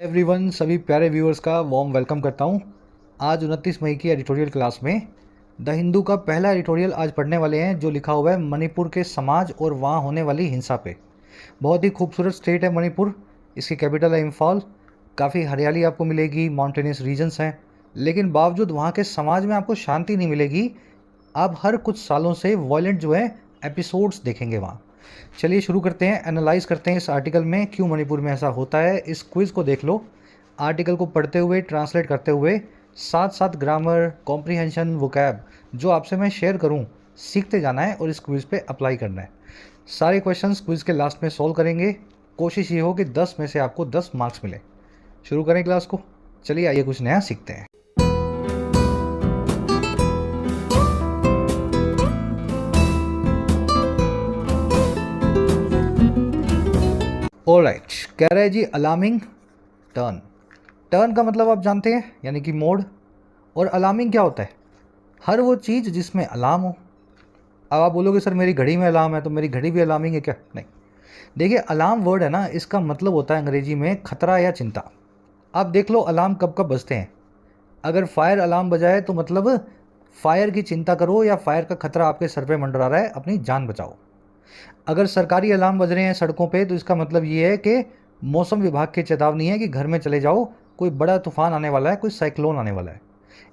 Everyone, सभी प्यारे viewers का वार्म वेलकम करता हूं। आज 29 मई की एडिटोरियल क्लास में द हिंदू का पहला एडिटोरियल आज पढ़ने वाले हैं, जो लिखा हुआ है मणिपुर के समाज और वहां होने वाली हिंसा पे। बहुत ही खूबसूरत स्टेट है मणिपुर। इसकी कैपिटल है इम्फाल। काफ़ी हरियाली आपको मिलेगी, माउंटेनियस रीजन्स हैं, लेकिन बावजूद वहाँ के समाज में आपको शांति नहीं मिलेगी। आप हर कुछ सालों से वॉयलेंट जो है एपिसोड्स देखेंगे वहाँ। चलिए शुरू करते हैं, एनालाइज करते हैं इस आर्टिकल में क्यों मणिपुर में ऐसा होता है। इस क्विज़ को देख लो, आर्टिकल को पढ़ते हुए, ट्रांसलेट करते हुए, साथ साथ ग्रामर, कॉम्प्रीहेंशन, वोकैब जो आपसे मैं शेयर करूं, सीखते जाना है और इस क्विज़ पे अप्लाई करना है। सारे क्वेश्चंस क्विज़ के लास्ट में सॉल्व करेंगे। कोशिश ये हो कि 10 में से आपको 10 मार्क्स मिले। शुरू करें क्लास को। चलिए आइए कुछ नया सीखते हैं। ऑलराइट, कह रहा है जी अलार्मिंग टर्न। टर्न का मतलब आप जानते हैं, यानी कि मोड़। और अलार्मिंग क्या होता है? हर वो चीज़ जिसमें अलार्म हो। अब आप बोलोगे सर मेरी घड़ी में अलार्म है, तो मेरी घड़ी भी अलार्मिंग है क्या? नहीं। देखिए, अलार्म वर्ड है ना, इसका मतलब होता है अंग्रेजी में खतरा या चिंता। आप देख लो अलार्म कब कब बजते हैं। अगर फायर अलार्म बजाए तो मतलब फायर की चिंता करो या फायर का खतरा आपके सर पे मंडरा रहा है, अपनी जान बचाओ। अगर सरकारी अलार्म बज रहे हैं सड़कों पे, तो इसका मतलब ये है कि मौसम विभाग की चेतावनी है कि घर में चले जाओ, कोई बड़ा तूफान आने वाला है, कोई साइक्लोन आने वाला है।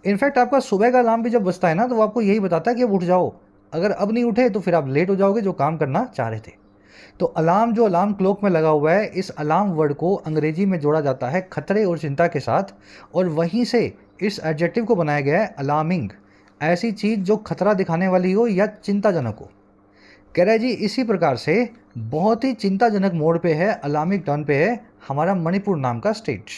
इनफैक्ट आपका सुबह का अलार्म भी जब बजता है ना, तो वो आपको यही बताता है कि अब उठ जाओ। अगर अब नहीं उठे तो फिर आप लेट हो जाओगे जो काम करना चाह रहे थे। तो अलार्म जो अलार्म क्लॉक में लगा हुआ है, इस अलार्म वर्ड को अंग्रेजी में जोड़ा जाता है खतरे और चिंता के साथ, और वहीं से इस एडजेक्टिव को बनाया गया है अलार्मिंग। ऐसी चीज़ जो खतरा दिखाने वाली हो या चिंताजनक हो। कह रहा है जी इसी प्रकार से बहुत ही चिंताजनक मोड़ पे है, अलार्मिंग टर्न पे है हमारा मणिपुर नाम का स्टेट।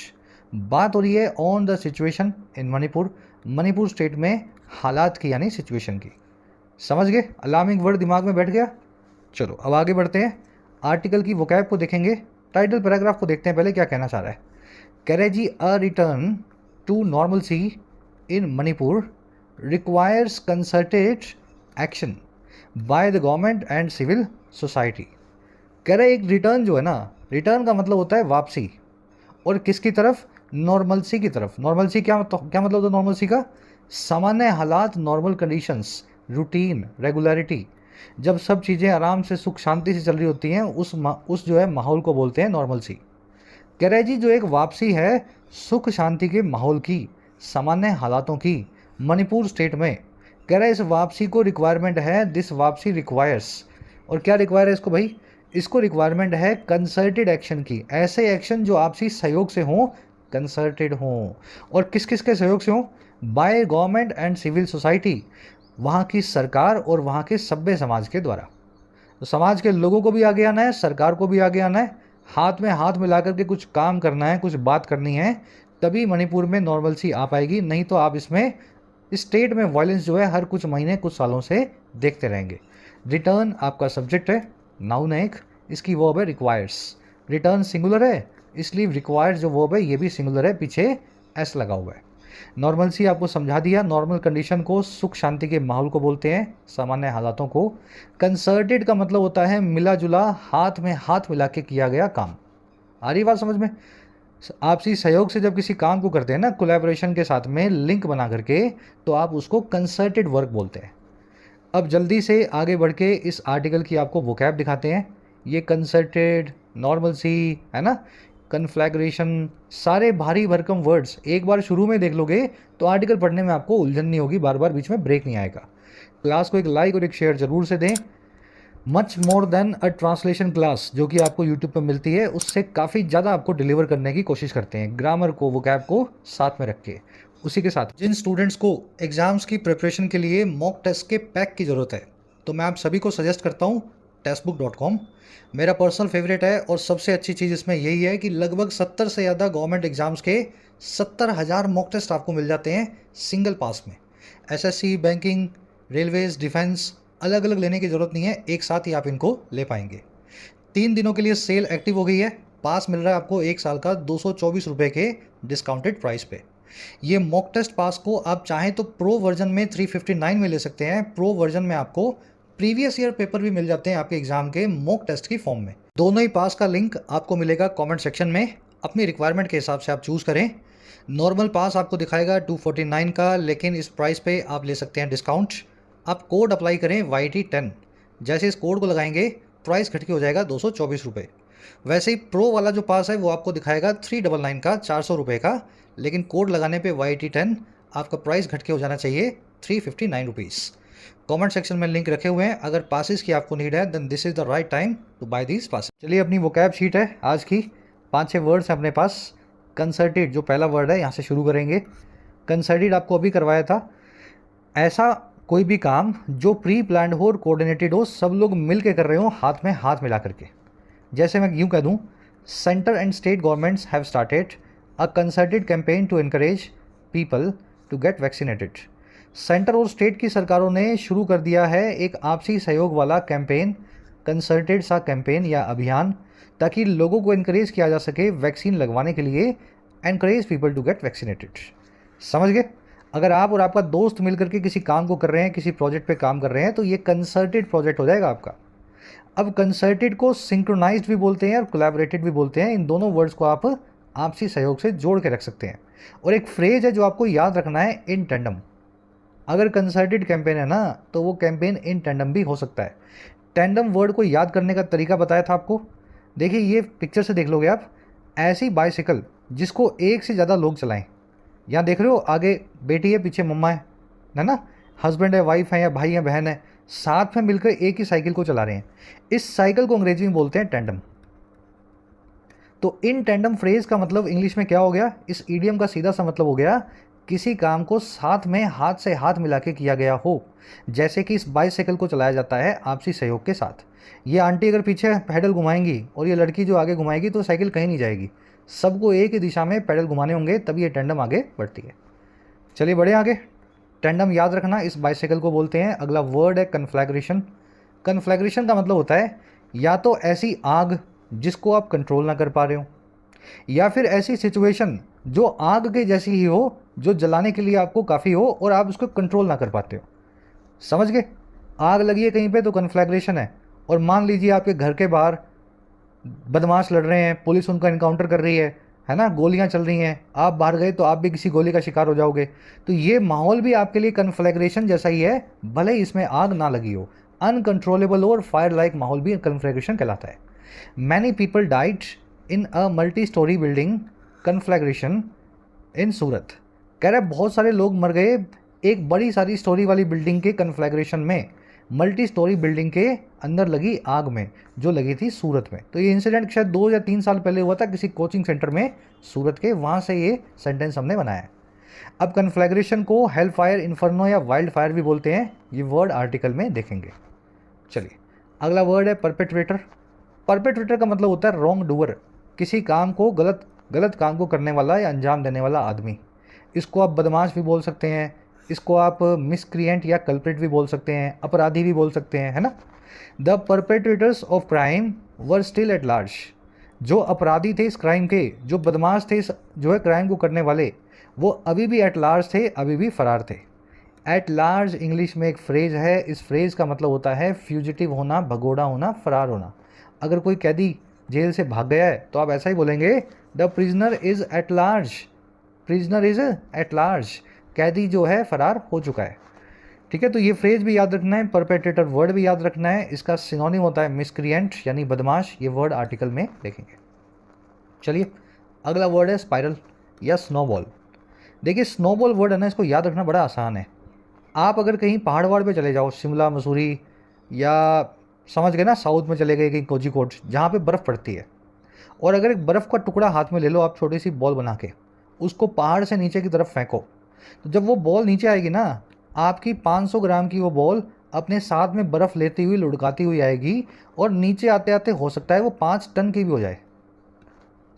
बात हो रही है on the situation in Manipur, Manipur state में हालात की यानी सिचुएशन की। समझ गए? अलार्मिंग वर्ड दिमाग में बैठ गया। चलो अब आगे बढ़ते हैं, आर्टिकल की वोकैब को देखेंगे। टाइटल पैराग्राफ को देखते हैं पहले क्या कहना चाह रहा है। कह रहे जी a return to normalcy in Manipur requires concerted action by the government and civil society. कह रहे एक रिटर्न जो है ना, रिटर्न का मतलब होता है वापसी। और किसकी तरफ? नॉर्मलसी की तरफ। नॉर्मलसी क्या मतलब होता है नॉर्मलसी का? सामान्य हालात, नॉर्मल कंडीशंस, रूटीन, रेगुलरिटी। जब सब चीज़ें आराम से सुख शांति से चल रही होती हैं, उस जो है माहौल को बोलते हैं नॉर्मलसी। कह रहे जी जो एक वापसी है सुख शांति के माहौल की, सामान्य हालातों की, मणिपुर स्टेट में। कह रहा है इस वापसी को रिक्वायरमेंट है, दिस वापसी रिक्वायर्स। और क्या रिक्वायर है इसको भाई? इसको रिक्वायरमेंट है कंसर्टेड एक्शन की, ऐसे एक्शन जो आपसी सहयोग से हों, कंसर्टेड हों। और किस किस के सहयोग से हों? By government and civil society, वहाँ की सरकार और वहाँ के सभ्य समाज के द्वारा। तो समाज के लोगों को भी आगे आना है, सरकार को भी आगे आना है, हाथ में हाथ मिलाकर के कुछ काम करना है, कुछ बात करनी है, तभी मणिपुर में नॉर्मलसी आ पाएगी। नहीं तो आप इसमें स्टेट में वायलेंस जो है हर कुछ महीने कुछ सालों से देखते रहेंगे। रिटर्न आपका सब्जेक्ट है, नाउन है एक, इसकी वर्ब है रिक्वायर्स। रिटर्न सिंगुलर है, इसलिए रिक्वायर्स जो वर्ब है ये भी सिंगुलर है, पीछे एस लगा हुआ है। नॉर्मलसी आपको समझा दिया, नॉर्मल कंडीशन को, सुख शांति के माहौल को बोलते हैं, सामान्य हालातों को। कंसर्टेड का मतलब होता है मिला जुला, हाथ में हाथ मिला के किया गया काम। आ रही बात समझ में? आपसी सहयोग से जब किसी काम को करते हैं ना, कोलैबोरेशन के साथ में लिंक बना करके, तो आप उसको कंसर्टेड वर्क बोलते हैं। अब जल्दी से आगे बढ़ के इस आर्टिकल की आपको वोकैब दिखाते हैं। ये कंसर्टेड, नॉर्मलसी है ना, कन्फ्लैग्रेशन, सारे भारी भरकम वर्ड्स एक बार शुरू में देख लोगे तो आर्टिकल पढ़ने में आपको उलझन नहीं होगी, बार बार बीच में ब्रेक नहीं आएगा। क्लास को एक लाइक और एक शेयर जरूर से दें। मच मोर देन अ ट्रांसलेशन क्लास जो कि आपको यूट्यूब पर मिलती है, उससे काफ़ी ज़्यादा आपको डिलीवर करने की कोशिश करते हैं, ग्रामर को, वोकैब को साथ में रख के। उसी के साथ जिन स्टूडेंट्स को एग्ज़ाम्स की प्रिपरेशन के लिए मॉक टेस्ट के पैक की ज़रूरत है, तो मैं आप सभी को सजेस्ट करता हूँ टेस्टबुक.com। मेरा पर्सनल फेवरेट है, और सबसे अच्छी चीज़ इसमें यही है कि लगभग 70 से ज़्यादा गवर्नमेंट एग्ज़ाम्स के 70,000 मॉक टेस्ट आपको मिल जाते हैं सिंगल पास में। एसएससी, बैंकिंग, रेलवेज़, डिफेंस, अलग अलग लेने की ज़रूरत नहीं है, एक साथ ही आप इनको ले पाएंगे। 3 दिनों के लिए सेल एक्टिव हो गई है। पास मिल रहा है आपको 1 साल का 224 रुपये के डिस्काउंटेड प्राइस पे। ये मॉक टेस्ट पास को आप चाहें तो प्रो वर्जन में 359 में ले सकते हैं। प्रो वर्जन में आपको प्रीवियस ईयर पेपर भी मिल जाते हैं आपके एग्जाम के मॉक टेस्ट की फॉर्म में। दोनों ही पास का लिंक आपको मिलेगा कमेंट सेक्शन में। अपनी रिक्वायरमेंट के हिसाब से आप चूज़ करें। नॉर्मल पास आपको दिखाएगा 249 का, लेकिन इस प्राइस पे आप ले सकते हैं डिस्काउंट। आप कोड अप्लाई करें YT10, जैसे इस कोड को लगाएंगे प्राइस घट के हो जाएगा 224 रुपये। वैसे ही प्रो वाला जो पास है वो आपको दिखाएगा 399 का, 400 रुपये का, लेकिन कोड लगाने पे YT10 आपका प्राइस घट के हो जाना चाहिए 359 रुपीज़। कमेंट सेक्शन में लिंक रखे हुए हैं, अगर पासिस की आपको नीड है then this is the right time to buy these passes. चलिए अपनी वोकैब शीट है आज की, 5-6 वर्ड्स हैं अपने पास। कंसर्टेड जो पहला वर्ड है यहाँ से शुरू करेंगे। कंसर्टेड आपको अभी करवाया था, ऐसा कोई भी काम जो प्री प्लान्ड हो और कोऑर्डिनेटेड हो, सब लोग मिल के कर रहे हो हाथ में हाथ मिला करके। जैसे मैं यूँ कह दूँ, centre and state governments have started a concerted campaign to encourage people to get vaccinated. Centre और स्टेट की सरकारों ने शुरू कर दिया है एक आपसी सहयोग वाला कैंपेन, कंसर्टेड सा कैंपेन या अभियान, ताकि लोगों को इनकरेज किया जा सके वैक्सीन लगवाने के लिए। Encourage people to get vaccinated, समझ गए? अगर आप और आपका दोस्त मिलकर के किसी काम को कर रहे हैं, किसी प्रोजेक्ट पे काम कर रहे हैं, तो ये कंसर्टेड प्रोजेक्ट हो जाएगा आपका। अब कंसर्टेड को सिंक्रोनाइज्ड भी बोलते हैं और कोलैबोरेटेड भी बोलते हैं। इन दोनों वर्ड्स को आप आपसी सहयोग से जोड़ के रख सकते हैं। और एक फ्रेज है जो आपको याद रखना है, इन टेंडम। अगर कंसर्टेड कैंपेन है ना, तो वो कैंपेन इन टेंडम भी हो सकता है। टेंडम वर्ड को याद करने का तरीका बताया था आपको, देखिए ये पिक्चर से देख लोगे आप। ऐसी बाइसिकल जिसको एक से ज़्यादा लोग चलाएं, यहाँ देख रहे हो, आगे बेटी है, पीछे मम्मा है ना, हस्बैंड है, वाइफ है, या भाई है, बहन है, साथ में मिलकर एक ही साइकिल को चला रहे हैं। इस साइकिल को अंग्रेजी में बोलते हैं टेंडम। तो इन टेंडम फ्रेज का मतलब इंग्लिश में क्या हो गया? इस ईडियम का सीधा सा मतलब हो गया किसी काम को साथ में हाथ से हाथ मिला के किया गया हो। जैसे कि इस बाइसाइकिल को चलाया जाता है आपसी सहयोग के साथ। ये आंटी अगर पीछे पैडल घुमाएंगी और ये लड़की जो आगे घुमाएगी, तो साइकिल कहीं नहीं जाएगी, सबको एक ही दिशा में पैडल घुमाने होंगे, तभी ये टेंडम आगे बढ़ती है। चलिए बढ़े आगे। टेंडम याद रखना, इस बाइसाइकिल को बोलते हैं। अगला वर्ड है कन्फ्लैग्रेशन। कन्फ्लैग्रेशन का मतलब होता है या तो ऐसी आग जिसको आप कंट्रोल ना कर पा रहे हो, या फिर ऐसी सिचुएशन जो आग के जैसी ही हो, जो जलाने के लिए आपको काफ़ी हो और आप उसको कंट्रोल ना कर पाते हो। समझ गए? आग लगी है कहीं पे तो कन्फ्लैग्रेशन है। और मान लीजिए आपके घर के बाहर बदमाश लड़ रहे हैं, पुलिस उनका इनकाउंटर कर रही है ना, गोलियां चल रही हैं, आप बाहर गए तो आप भी किसी गोली का शिकार हो जाओगे। तो ये माहौल भी आपके लिए कन्फ्लैग्रेशन जैसा ही है, भले ही इसमें आग ना लगी हो। अनकंट्रोलेबल और फायर लाइक माहौल भी कन्फ्लैग्रेशन कहलाता है। Many people died in a multi storey building conflagration in Surat. कह रहे बहुत सारे लोग मर गए एक बड़ी सारी स्टोरी वाली बिल्डिंग के कन्फ्लैग्रेशन में, मल्टी स्टोरी बिल्डिंग के अंदर लगी आग में, जो लगी थी सूरत में। तो ये इंसिडेंट शायद 2 या 3 साल पहले हुआ था किसी कोचिंग सेंटर में सूरत के, वहाँ से ये सेंटेंस हमने बनाया है। अब कन्फ्लैग्रेशन को हेल फायर, इन्फर्नो या वाइल्ड फायर भी बोलते हैं। ये वर्ड आर्टिकल में देखेंगे। चलिए अगला वर्ड है परपेट्रेटर। परपेट्रेटर का मतलब होता है रॉन्ग डूअर, किसी काम को गलत काम को करने वाला या अंजाम देने वाला आदमी। इसको आप बदमाश भी बोल सकते हैं, इसको आप मिसक्रिएंट या कल्प्रिट भी बोल सकते हैं, अपराधी भी बोल सकते हैं, है ना। The perpetrators of crime were still at large. जो अपराधी थे इस क्राइम के, जो बदमाश थे जो है क्राइम को करने वाले, वो अभी भी एट लार्ज थे, अभी भी फरार थे। एट लार्ज इंग्लिश में एक फ्रेज है, इस फ्रेज का मतलब होता है फ्यूजिटिव होना, भगोड़ा होना, फरार होना। अगर कोई कैदी जेल से भाग गया है तो आप ऐसा ही बोलेंगे, the prisoner is at large. Prisoner is at large, कैदी जो है फरार हो चुका है। ठीक है, तो ये फ्रेज भी याद रखना है, परपेट्रेटर वर्ड भी याद रखना है। इसका सिनोनिम होता है मिसक्रिएंट यानी बदमाश। ये वर्ड आर्टिकल में देखेंगे। चलिए अगला वर्ड है स्पाइरल या स्नोबॉल। देखिए स्नोबॉल वर्ड है ना, इसको याद रखना बड़ा आसान है। आप अगर कहीं पहाड़ वहाड़ पे चले जाओ, शिमला, मसूरी, या समझ गए ना, साउथ में चले गए कहीं कोझीकोड, जहाँ पे बर्फ़ पड़ती है, और अगर एक बर्फ़ का टुकड़ा हाथ में ले लो आप, छोटी सी बॉल बना के, उसको पहाड़ से नीचे की तरफ फेंको, तो जब वो बॉल नीचे आएगी ना, आपकी 500 ग्राम की वो बॉल अपने साथ में बर्फ़ लेती हुई लुढ़काती हुई आएगी, और नीचे आते आते हो सकता है वो 5 टन की भी हो जाए।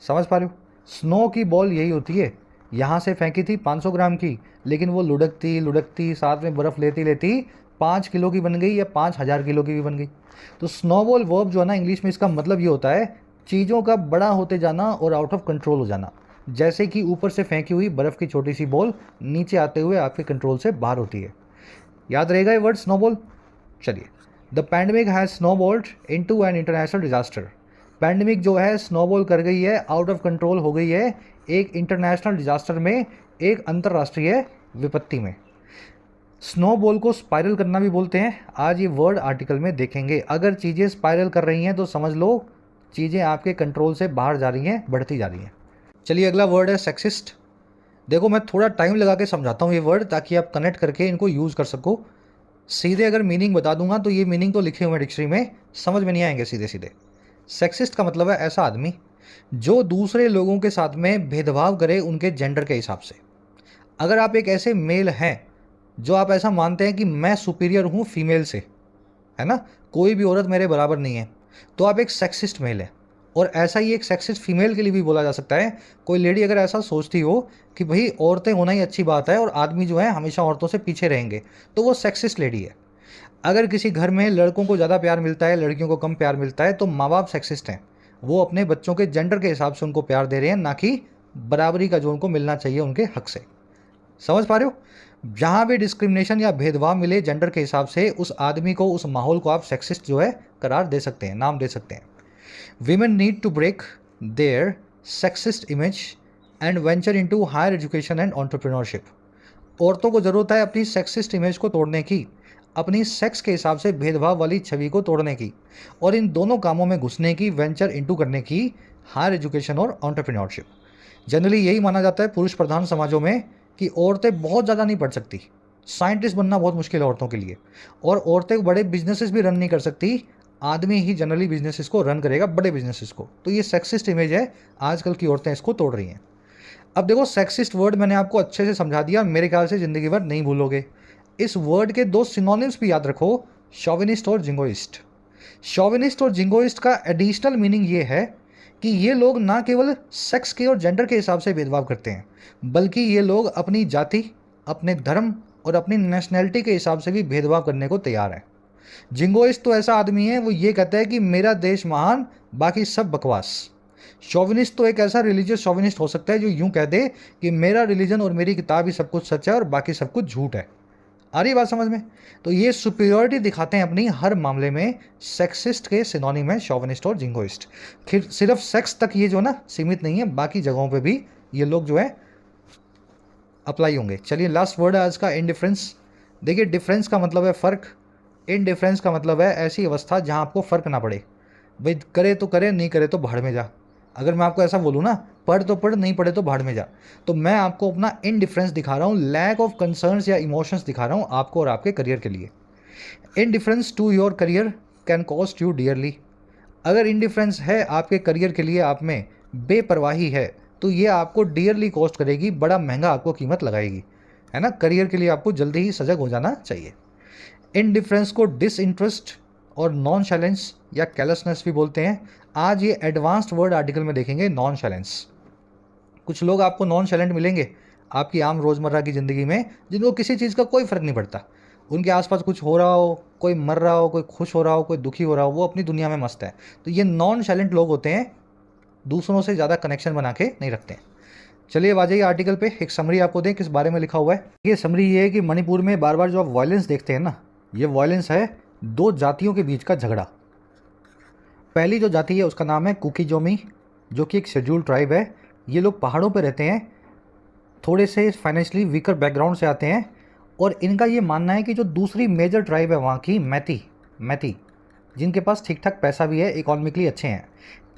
समझ पा रहे हो? स्नो की बॉल यही होती है, यहाँ से फेंकी थी 500 ग्राम की, लेकिन वो लुढ़कती लुढ़कती साथ में बर्फ़ लेती लेती 5 किलो की बन गई या 5000 किलो की भी बन गई। तो स्नोबॉल वर्ब जो है ना, इंग्लिश में इसका मतलब ये होता है चीज़ों का बड़ा होते जाना और आउट ऑफ कंट्रोल हो जाना। जैसे कि ऊपर से फेंकी हुई बर्फ़ की छोटी सी बॉल नीचे आते हुए आपके कंट्रोल से बाहर होती है। याद रहेगा ये वर्ड स्नोबॉल। चलिए, the pandemic has snowballed into an international disaster. Pandemic जो है स्नोबॉल कर गई है, आउट ऑफ कंट्रोल हो गई है, एक इंटरनेशनल डिजास्टर में, एक अंतर्राष्ट्रीय विपत्ति में। स्नोबॉल को स्पाइरल करना भी बोलते हैं, आज ये वर्ड आर्टिकल में देखेंगे। अगर चीज़ें स्पाइरल कर रही हैं तो समझ लो चीज़ें आपके कंट्रोल से बाहर जा रही हैं, बढ़ती जा रही हैं। चलिए अगला वर्ड है सेक्सिस्ट। देखो मैं थोड़ा टाइम लगा के समझाता हूँ ये वर्ड, ताकि आप कनेक्ट करके इनको यूज़ कर सको। सीधे अगर मीनिंग बता दूंगा तो ये मीनिंग तो लिखे हुए हैं डिक्शनरी में, समझ में नहीं आएंगे सीधे सीधे। सेक्सिस्ट का मतलब है ऐसा आदमी जो दूसरे लोगों के साथ में भेदभाव करे उनके जेंडर के हिसाब से। अगर आप एक ऐसे मेल हैं जो आप ऐसा मानते हैं कि मैं सुपीरियर हूँ फीमेल से, है ना, कोई भी औरत मेरे बराबर नहीं है, तो आप एक सेक्सिस्ट मेल है। और ऐसा ही एक सेक्सिस्ट फीमेल के लिए भी बोला जा सकता है। कोई लेडी अगर ऐसा सोचती हो कि भाई औरतें होना ही अच्छी बात है और आदमी जो है हमेशा औरतों से पीछे रहेंगे, तो वो सेक्सिस्ट लेडी है। अगर किसी घर में लड़कों को ज़्यादा प्यार मिलता है, लड़कियों को कम प्यार मिलता है, तो माँ बाप सेक्सिस्ट हैं। वो अपने बच्चों के जेंडर के हिसाब से उनको प्यार दे रहे हैं, ना कि बराबरी का जो उनको मिलना चाहिए उनके हक से। समझ पा रहे हो? जहाँ भी डिस्क्रिमिनेशन या भेदभाव मिले जेंडर के हिसाब से, उस आदमी को, उस माहौल को आप सेक्सिस्ट जो है करार दे सकते हैं, नाम दे सकते हैं। Women need to break their sexist image and venture into higher education and entrepreneurship. औरतों को ज़रूरत है अपनी सेक्सिस्ट इमेज को तोड़ने की, अपनी सेक्स के हिसाब से भेदभाव वाली छवि को तोड़ने की, और इन दोनों कामों में घुसने की, वेंचर इनटू करने की, हायर एजुकेशन और एंटरप्रेन्योरशिप। जनरली यही माना जाता है पुरुष प्रधान समाजों में कि औरतें बहुत ज़्यादा नहीं पढ़ सकती, साइंटिस्ट बनना बहुत मुश्किल है औरतों के लिए, और औरतें बड़े बिजनेसेस भी रन नहीं कर सकती, आदमी ही जनरली बिजनेसेस को रन करेगा, बड़े बिजनेसेस को। तो ये सेक्सिस्ट इमेज है, आजकल की औरतें इसको तोड़ रही हैं। अब देखो सेक्सिस्ट वर्ड मैंने आपको अच्छे से समझा दिया, मेरे ख्याल से ज़िंदगी भर नहीं भूलोगे। इस वर्ड के दो सिनोनिम्स भी याद रखो, शॉविनिस्ट और जिंगोइस्ट। शॉविनिस्ट और जिंगोइस्ट का एडिशनल मीनिंग ये है कि ये लोग ना केवल सेक्स के और जेंडर के हिसाब से भेदभाव करते हैं, बल्कि ये लोग अपनी जाति, अपने धर्म और अपनी नेशनैलिटी के हिसाब से भी भेदभाव करने को तैयार हैं। जिंगोइस्ट तो ऐसा आदमी है, वो ये कहता है कि मेरा देश महान, बाकी सब बकवास। शॉविनिस्ट तो एक ऐसा रिलीजियस शॉविनिस्ट हो सकता है जो यूं कह दे कि मेरा रिलीजन और मेरी किताब ही सब कुछ सच है और बाकी सब कुछ झूठ है। आ रही बात समझ में? तो ये सुपीरियरिटी दिखाते हैं अपनी हर मामले में। सेक्सिस्ट के सिनोनिम है शॉविनिस्ट और जिंगोइस्ट। फिर सिर्फ सेक्स तक ये जो ना सीमित नहीं है, बाकी जगहों पे भी ये लोग जो है अप्लाई होंगे। चलिए लास्ट वर्ड है आज का, इनडिफरेंस। देखिए डिफरेंस का मतलब है फ़र्क, इनडिफरेंस का मतलब है ऐसी अवस्था जहाँ आपको फ़र्क ना पड़े। भाई करे तो करे, नहीं करे तो भाड़ में जा। अगर मैं आपको ऐसा बोलूँ ना, पढ़ तो पढ़, नहीं पढ़े तो भाड़ में जा, तो मैं आपको अपना इनडिफरेंस दिखा रहा हूँ, लैक ऑफ कंसर्न्स या इमोशंस दिखा रहा हूँ आपको और आपके करियर के लिए। Indifference to your career can cost you dearly. अगर इनडिफरेंस है आपके करियर के लिए, आप में बेपरवाही है, तो ये आपको डियरली कॉस्ट करेगी, बड़ा महंगा आपको कीमत लगाएगी, है ना। करियर के लिए आपको जल्दी ही सजग हो जाना चाहिए। इनडिफरेंस को डिसइंटरेस्ट और नॉन शैलेंस या कैलसनेस भी बोलते हैं। आज ये एडवांस्ड वर्ड आर्टिकल में देखेंगे, नॉन शैलेंस। कुछ लोग आपको नॉन शैलेंट मिलेंगे आपकी आम रोज़मर्रा की ज़िंदगी में, जिनको किसी चीज़ का कोई फ़र्क नहीं पड़ता। उनके आसपास कुछ हो रहा हो, कोई मर रहा हो, कोई खुश हो रहा हो, कोई दुखी हो रहा हो, वो अपनी दुनिया में मस्त है। तो ये नॉन शैलेंट लोग होते हैं, दूसरों से ज़्यादा कनेक्शन बना के नहीं रखते हैं। चलिए आ जाइए आर्टिकल पे, एक समरी आपको दें किस बारे में लिखा हुआ है। ये समरी ये है कि मणिपुर में बार बार जो आप वायलेंस देखते हैं ना, ये वायलेंस है दो जातियों के बीच का झगड़ा। पहली जो जाति है उसका नाम है कुकीजोमी, जो कि एक शेड्यूल्ड ट्राइब है। ये लोग पहाड़ों पर रहते हैं, थोड़े से फाइनेंशियली वीकर बैकग्राउंड से आते हैं, और इनका ये मानना है कि जो दूसरी मेजर ट्राइब है वहाँ की मैती, जिनके पास ठीक ठाक पैसा भी है, इकोनॉमिकली अच्छे हैं,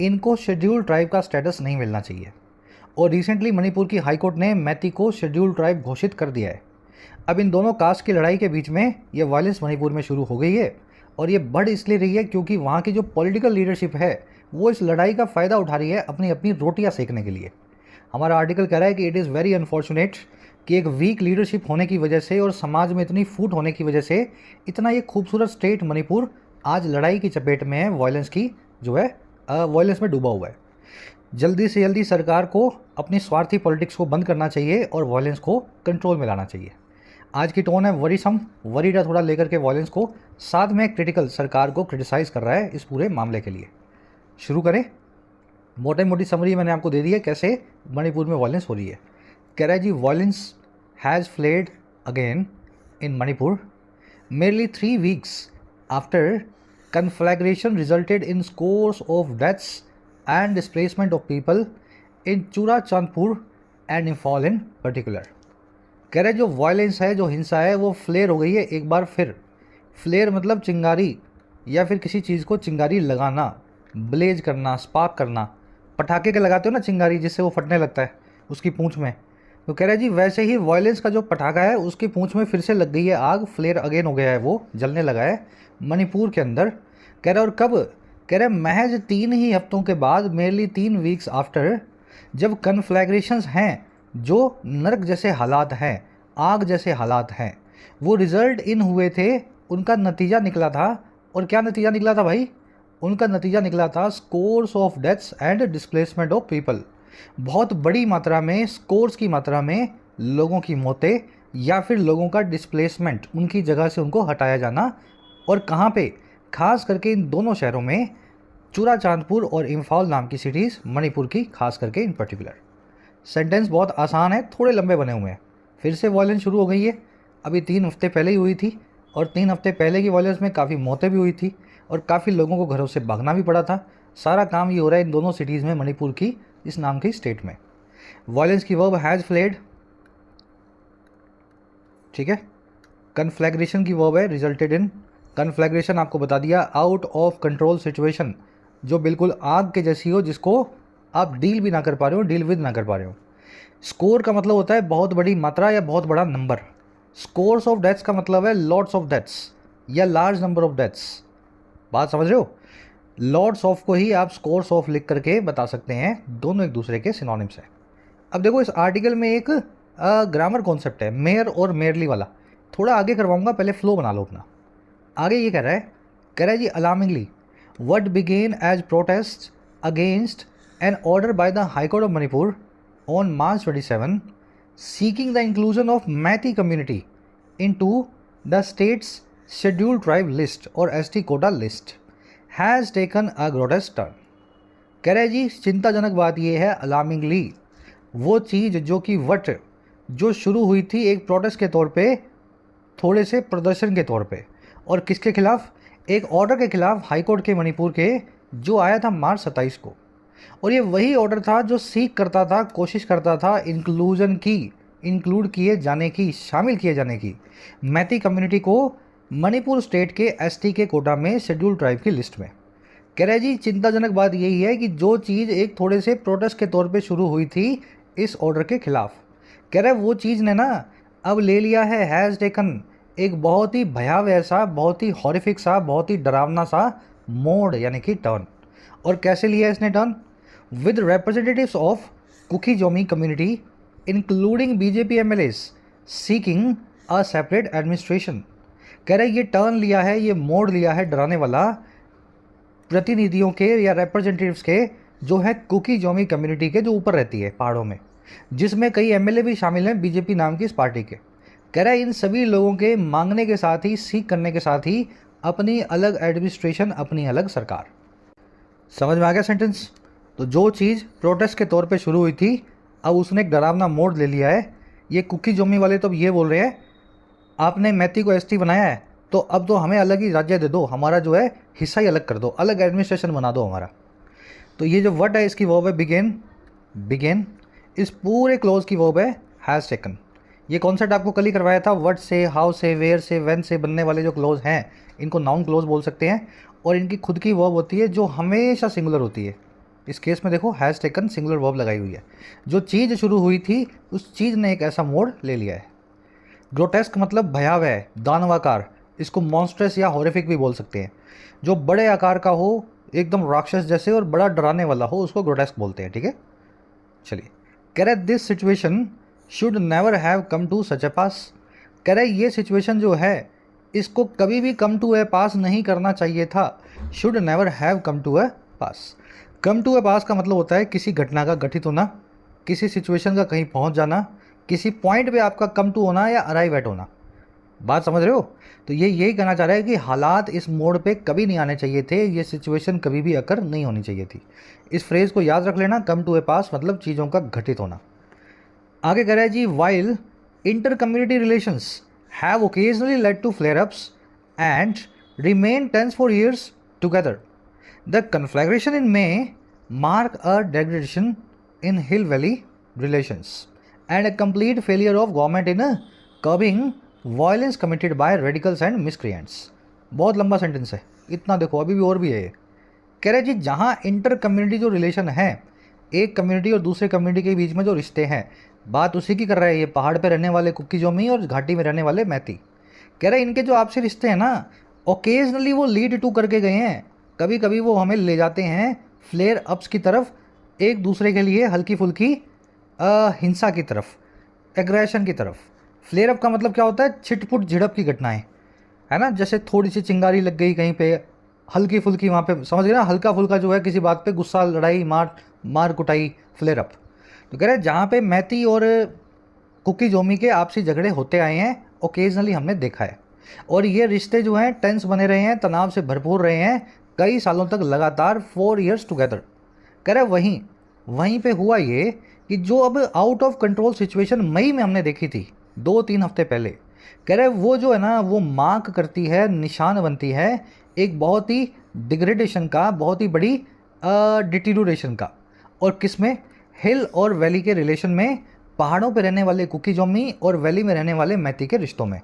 इनको शेड्यूल्ड ट्राइब का स्टेटस नहीं मिलना चाहिए। और रिसेंटली मणिपुर की हाई कोर्ट ने मैती को शेड्यूल्ड ट्राइब घोषित कर दिया है। अब इन दोनों कास्ट की लड़ाई के बीच में ये वायलेंस मणिपुर में शुरू हो गई है, और ये बढ़ इसलिए रही है क्योंकि वहाँ की जो पॉलिटिकल लीडरशिप है वो इस लड़ाई का फ़ायदा उठा रही है अपनी अपनी रोटियाँ सेकने के लिए। हमारा आर्टिकल कह रहा है कि इट इज़ वेरी अनफॉर्चुनेट कि एक वीक लीडरशिप होने की वजह से और समाज में इतनी फूट होने की वजह से इतना ये खूबसूरत स्टेट मणिपुर आज लड़ाई की चपेट में है, वायलेंस की जो है वायलेंस में डूबा हुआ है। जल्दी से जल्दी सरकार को अपनी स्वार्थी पॉलिटिक्स को बंद करना चाहिए और वायलेंस को कंट्रोल में लाना चाहिए। आज की टोन है वरीसम, वरीडा थोड़ा लेकर के वायलेंस को, साथ में क्रिटिकल सरकार को क्रिटिसाइज़ कर रहा है इस पूरे मामले के लिए। शुरू करें। मोटी मोटी समरी मैंने आपको दे दी है कैसे मणिपुर में वायलेंस हो रही है। कह रहा है जी, violence has flared again in Manipur merely 3 weeks after conflagration resulted in scores of deaths and displacement of people in Churachandpur and Imphal in particular. कह रहे जो वायलेंस है, जो हिंसा है, वो फ्लेयर हो गई है एक बार फिर। फ्लेयर मतलब चिंगारी या फिर किसी चीज़ को चिंगारी लगाना, ब्लेज करना, स्पार्क करना। पटाखे के लगाते हो ना चिंगारी जिससे वो फटने लगता है उसकी पूंछ में, तो कह रहे जी वैसे ही वायलेंस का जो पटाखा है उसकी पूंछ में फिर से लग गई है आग, फ्लेयर अगेन हो गया है, वो जलने लगा है मणिपुर के अंदर। कह रहे और कब, कह रहे महज 3 ही हफ्तों के बाद, मेरली 3 वीक्स आफ्टर, जब कन्फ्लैग्रेशंस हैं, जो नरक जैसे हालात हैं, आग जैसे हालात हैं, वो रिजल्ट इन हुए थे, उनका नतीजा निकला था। और क्या नतीजा निकला था भाई? उनका नतीजा निकला था scores of deaths and displacement of people. बहुत बड़ी मात्रा में, स्कोर्स की मात्रा में लोगों की मौतें या फिर लोगों का डिस्प्लेसमेंट, उनकी जगह से उनको हटाया जाना। और कहाँ पे? खास करके इन दोनों शहरों में, चूराचांदपुर और इम्फाल नाम की सिटीज़, मणिपुर की खास करके इन पर्टिकुलर। सेंटेंस बहुत आसान है, थोड़े लंबे बने हुए हैं। फिर से वॉयलेंस शुरू हो गई है, अभी 3 हफ्ते पहले ही हुई थी, और 3 हफ्ते पहले की वॉयलेंस में काफ़ी मौतें भी हुई थी और काफ़ी लोगों को घरों से भागना भी पड़ा था। सारा काम ये हो रहा है इन दोनों सिटीज़ में, मणिपुर की इस नाम की स्टेट में। वॉयलेंस की वर्ब हैज़ फ्लेड, ठीक है। कन्फ्लैग्रेशन की वर्ब है रिजल्टेड इन। कन्फ्लैग्रेशन आपको बता दिया, आउट ऑफ कंट्रोल सिचुएशन, जो बिल्कुल आग के जैसी हो, जिसको आप डील भी ना कर पा रहे हो, डील विद ना कर पा रहे हो। स्कोर का मतलब होता है बहुत बड़ी मात्रा या बहुत बड़ा नंबर। स्कोर्स ऑफ डेथ्स का मतलब है लॉट्स ऑफ डेथ्स या लार्ज नंबर ऑफ डेथ्स। बात समझ रहे हो? लॉट्स ऑफ को ही आप स्कोर्स ऑफ लिख करके बता सकते हैं, दोनों एक दूसरे के सिनोनिम्स हैं। अब देखो इस आर्टिकल में एक ग्रामर कॉन्सेप्ट है, मेयर और मेयरली वाला, थोड़ा आगे करवाऊंगा, पहले फ्लो बना लो अपना। आगे ये कह रहा है जी alarmingly what began as protests against an order by the High Court of Manipur on March 27 seeking the inclusion of Meitei community into the state's scheduled tribe list or ST quota list has taken a grotesque turn। कह रहे जी चिंताजनक बात यह है, alarmingly, वो चीज़ जो कि जो शुरू हुई थी एक प्रोटेस्ट के तौर पे, थोड़े से प्रदर्शन के तौर पे, और किसके खिलाफ? एक ऑर्डर के खिलाफ, हाई कोर्ट के मणिपुर के, जो आया था मार्च 27 को। और ये वही ऑर्डर था जो सीख करता था, कोशिश करता था इंक्लूजन की, इंक्लूड किए जाने की, शामिल किए जाने की, मैती कम्युनिटी को मणिपुर स्टेट के एसटी के कोटा में, शेड्यूल्ड ट्राइब की लिस्ट में। कह रहे जी चिंताजनक बात यही है कि जो चीज़ एक थोड़े से प्रोटेस्ट के तौर पे शुरू हुई थी इस ऑर्डर के खिलाफ, कह रहे वो चीज़ ने ना अब ले लिया है, हैज़ टेकन, एक बहुत ही भयावह सा, बहुत ही हॉरिफिक सा, बहुत ही डरावना सा मोड, यानी कि टर्न। और कैसे लिया इसने turn? With representatives of कुकी-जोमी community including BJP MLAs seeking a separate administration. कह रहे ये टर्न लिया है, ये मोड लिया है डराने वाला, प्रतिनिधियों के या रिप्रेजेंटेटिव्स के, जो है कुकी-जोमी कम्युनिटी के, जो ऊपर रहती है पहाड़ों में, जिसमें कई एमएलए भी शामिल हैं बीजेपी नाम की इस पार्टी के। कह रहा है इन सभी लोगों के मांगने के साथ ही, सीख करने के साथ ही, अपनी अलग एडमिनिस्ट्रेशन, अपनी अलग सरकार। समझ में आ गया सेंटेंस? तो जो चीज़ प्रोटेस्ट के तौर पे शुरू हुई थी, अब उसने एक डरावना मोड़ ले लिया है। ये कुकी जोमी वाले तो ये बोल रहे हैं, आपने मैती को एसटी बनाया है तो अब तो हमें अलग ही राज्य दे दो, हमारा जो है हिस्सा ही अलग कर दो, अलग एडमिनिस्ट्रेशन बना दो हमारा। तो ये जो वर्ड है इसकी वर्ब है बिगेन। बिगेन इस पूरे क्लोज की वर्ब है हैज़ टेकन। ये कॉन्सेप्ट आपको कल ही करवाया था। व्हाट से, हाउ से, वेयर से, व्हेन से बनने वाले जो क्लोज हैं, इनको नाउन क्लोज बोल सकते हैं, और इनकी खुद की वर्ब होती है जो हमेशा सिंगुलर होती है। इस केस में देखो हैज़ टेकन सिंगुलर वर्ब लगाई हुई है। जो चीज़ शुरू हुई थी उस चीज़ ने एक ऐसा मोड़ ले लिया है। ग्रोटेस्क मतलब भयावह, दानवाकार, इसको मॉन्स्ट्रस या हॉरिफिक भी बोल सकते हैं। जो बड़े आकार का हो, एकदम राक्षस जैसे और बड़ा डराने वाला हो, उसको ग्रोटेस्क बोलते हैं। ठीक है, चलिए। कह रहे this situation should never have come to such a pass. कह रहे ये सिचुएशन जो है इसको कभी भी कम टू ए पास नहीं करना चाहिए था। Should never have come to a pass. Come to a pass का मतलब होता है किसी घटना का घटित होना, किसी सिचुएशन का कहीं पहुंच जाना, किसी पॉइंट पे आपका कम टू होना या अराइव एट होना। बात समझ रहे हो? तो ये यही कहना चाह रहा है कि हालात इस मोड़ पे कभी नहीं आने चाहिए थे, ये सिचुएशन कभी भी अकर नहीं होनी चाहिए थी। इस फ्रेज़ को याद रख लेना, कम टू ए पास मतलब चीज़ों का घटित होना। आगे कह रहा है जी, while inter community relations have occasionally led to flare ups and remain tense for years together, the conflagration in May mark a degradation in hill valley relations and a complete failure of government in curbing violence committed by radicals and miscreants। बहुत लंबा sentence है, इतना देखो, अभी भी और भी है ये। कह रहे जी जहाँ इंटर कम्युनिटी जो रिलेशन है, एक कम्युनिटी और दूसरे कम्युनिटी के बीच में जो रिश्ते हैं, बात उसी की कर रहा है ये, पहाड़ पे रहने वाले कुकी जोमी और घाटी में रहने वाले मैती। कह रहे इनके जो आपसी रिश्ते हैं ना, ओकेजनली वो लीड टू करके गए हैं, कभी कभी वो हमें ले जाते हैं फ्लेयर अप्स की तरफ, एक दूसरे के लिए हल्की फुल्की हिंसा की तरफ, एग्रेशन की तरफ। फ्लेयर अप का मतलब क्या होता है? छिटपुट झिड़प की घटनाएं, है ना, जैसे थोड़ी सी चिंगारी लग गई कहीं पे, हल्की फुल्की वहाँ पे, समझ गए ना, हल्का फुल्का जो है किसी बात पे गुस्सा, लड़ाई, मार कुटाई, फ्लेयर अप। तो कह रहे हैं जहाँ पे मैती और कुकी जोमी के आपसी झगड़े होते आए हैं, ओकेजनली हमने देखा है, और ये रिश्ते जो हैं टेंस बने रहे हैं, तनाव से भरपूर रहे हैं कई सालों तक लगातार, 4 years टुगेदर। कह रहे वहीं पे हुआ ये कि जो अब आउट ऑफ कंट्रोल सिचुएशन मई में हमने देखी थी 2-3 हफ्ते पहले, कह रहे वो जो है ना, वो मार्क करती है, निशान बनती है एक बहुत ही डिग्रेडेशन का, बहुत ही बड़ी डिटीरोरेशन का। और किस में? हिल और वैली के रिलेशन में, पहाड़ों पे रहने वाले कुकी जोमी और वैली में रहने वाले मैती के रिश्तों में।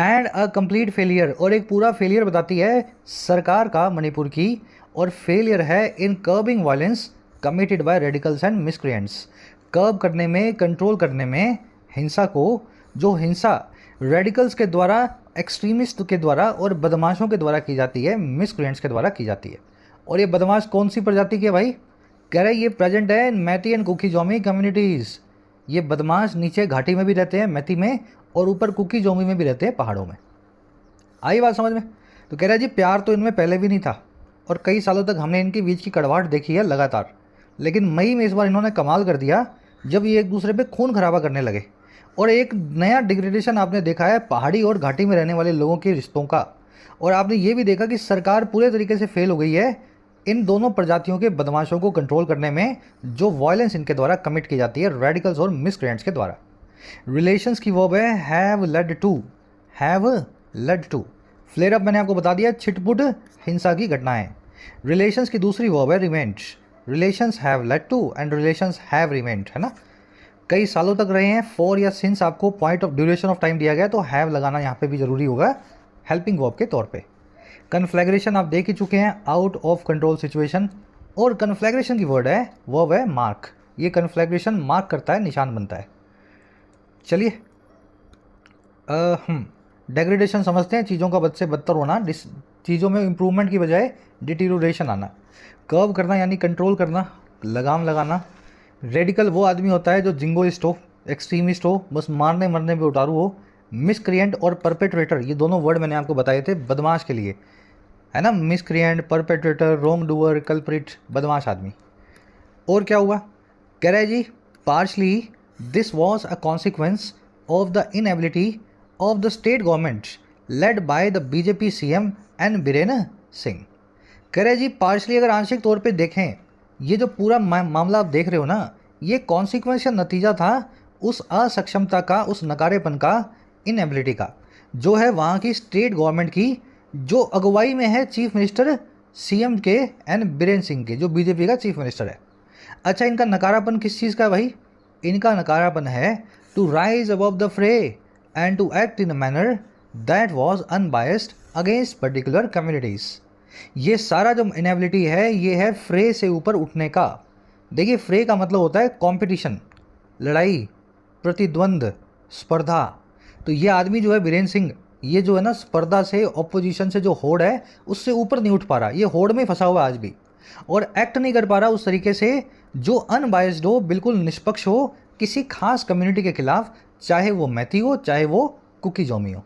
एंड अ कंप्लीट फेलियर, और एक पूरा फेलियर बताती है सरकार का मणिपुर की, और फेलियर है in curbing violence committed by radicals and miscreants. Curb करने में, कंट्रोल करने में हिंसा को, जो हिंसा रेडिकल्स के द्वारा, एक्सट्रीमिस्ट के द्वारा और बदमाशों के द्वारा की जाती है, मिसक्रिएंट्स के द्वारा की जाती है। और ये बदमाश कौन सी प्रजाति के भाई? कह रहे ये प्रेजेंट है in Meitei and Kuki Zomi communities. ये बदमाश नीचे घाटी में भी रहते हैं, मैती में, और ऊपर कुकी जोमी में भी रहते हैं, पहाड़ों में। आई बात समझ में? तो कह रहा है जी प्यार तो इनमें पहले भी नहीं था, और कई सालों तक हमने इनके बीच की कड़वाहट देखी है लगातार, लेकिन मई में इस बार इन्होंने कमाल कर दिया जब ये एक दूसरे पे खून खराबा करने लगे। और एक नया डिग्रेडेशन आपने देखा है पहाड़ी और घाटी में रहने वाले लोगों के रिश्तों का। और आपने ये भी देखा कि सरकार पूरे तरीके से फेल हो गई है इन दोनों प्रजातियों के बदमाशों को कंट्रोल करने में, जो वायलेंस इनके द्वारा कमिट की जाती है रेडिकल्स और मिसक्रेंट्स के द्वारा। रिलेशंस की वर्ब है have led to. Flare up मैंने आपको बता दिया, छिटपुट हिंसा की घटनाएं। रिलेशंस की दूसरी वर्ब है remained. Relations have led to and relations have remained, है ना, कई सालों तक रहे हैं। फॉर या सिंस आपको point of duration of time दिया गया, तो हैव लगाना यहाँ पे भी जरूरी होगा हेल्पिंग वर्ब के तौर पे। कन्फ्लैग्रेशन आप देख ही चुके हैं, आउट ऑफ कंट्रोल सिचुएशन। और कन्फ्लैग्रेशन की वर्ब है मार्क। ये कन्फ्लैग्रेशन मार्क करता है, निशान बनता है। चलिए डेग्रेडेशन समझते हैं, चीज़ों का बद से बदतर होना, चीज़ों में इम्प्रूवमेंट की बजाय डिटीरोरेशन आना। कर्व करना यानी कंट्रोल करना, लगाम लगाना। रेडिकल वो आदमी होता है जो जिंगोइस्ट हो, एक्सट्रीमिस्ट हो, बस मारने मरने पे उतारू हो। मिसक्रिएंट और परपेट्रेटर, ये दोनों वर्ड मैंने आपको बताए थे बदमाश के लिए, है ना, miscreant, perpetrator, wrongdoer, culprit, बदमाश आदमी। और क्या हुआ? कह रहा है जी partially this was a consequence of the inability of the state government led by the BJP CM N Biren Singh. कह रहे जी पार्शली, अगर आंशिक तौर पे देखें, ये जो पूरा मामला आप देख रहे हो ना, ये कॉन्सिक्वेंस या नतीजा था उस असक्षमता का, उस नकारेपन का, इनएबिलिटी का, जो है वहाँ की स्टेट गवर्नमेंट की, जो अगुवाई में है चीफ मिनिस्टर सीएम के एन बीरेन सिंह के, जो बीजेपी का चीफ मिनिस्टर है। अच्छा, इनका नकारापन किस चीज़ का है भाई? इनका नकारापन है to rise above the fray and to act in a manner that was unbiased against particular communities. ये सारा जो इनएबिलिटी है, ये है फ्रे से ऊपर उठने का। देखिए, फ्रे का मतलब होता है कंपटीशन, लड़ाई, प्रतिद्वंद, स्पर्धा। तो ये आदमी जो है बीरेन सिंह, ये जो है ना, स्पर्धा से, ऑपोजिशन से जो होड़ है, उससे ऊपर नहीं उठ पा रहा। ये होड़ में फंसा हुआ आज भी, और एक्ट नहीं कर पा रहा उस तरीके से जो अनबायस्ड हो, बिल्कुल निष्पक्ष हो किसी खास कम्युनिटी के खिलाफ, चाहे वो मैती हो, चाहे वो कुकी जोमी हो।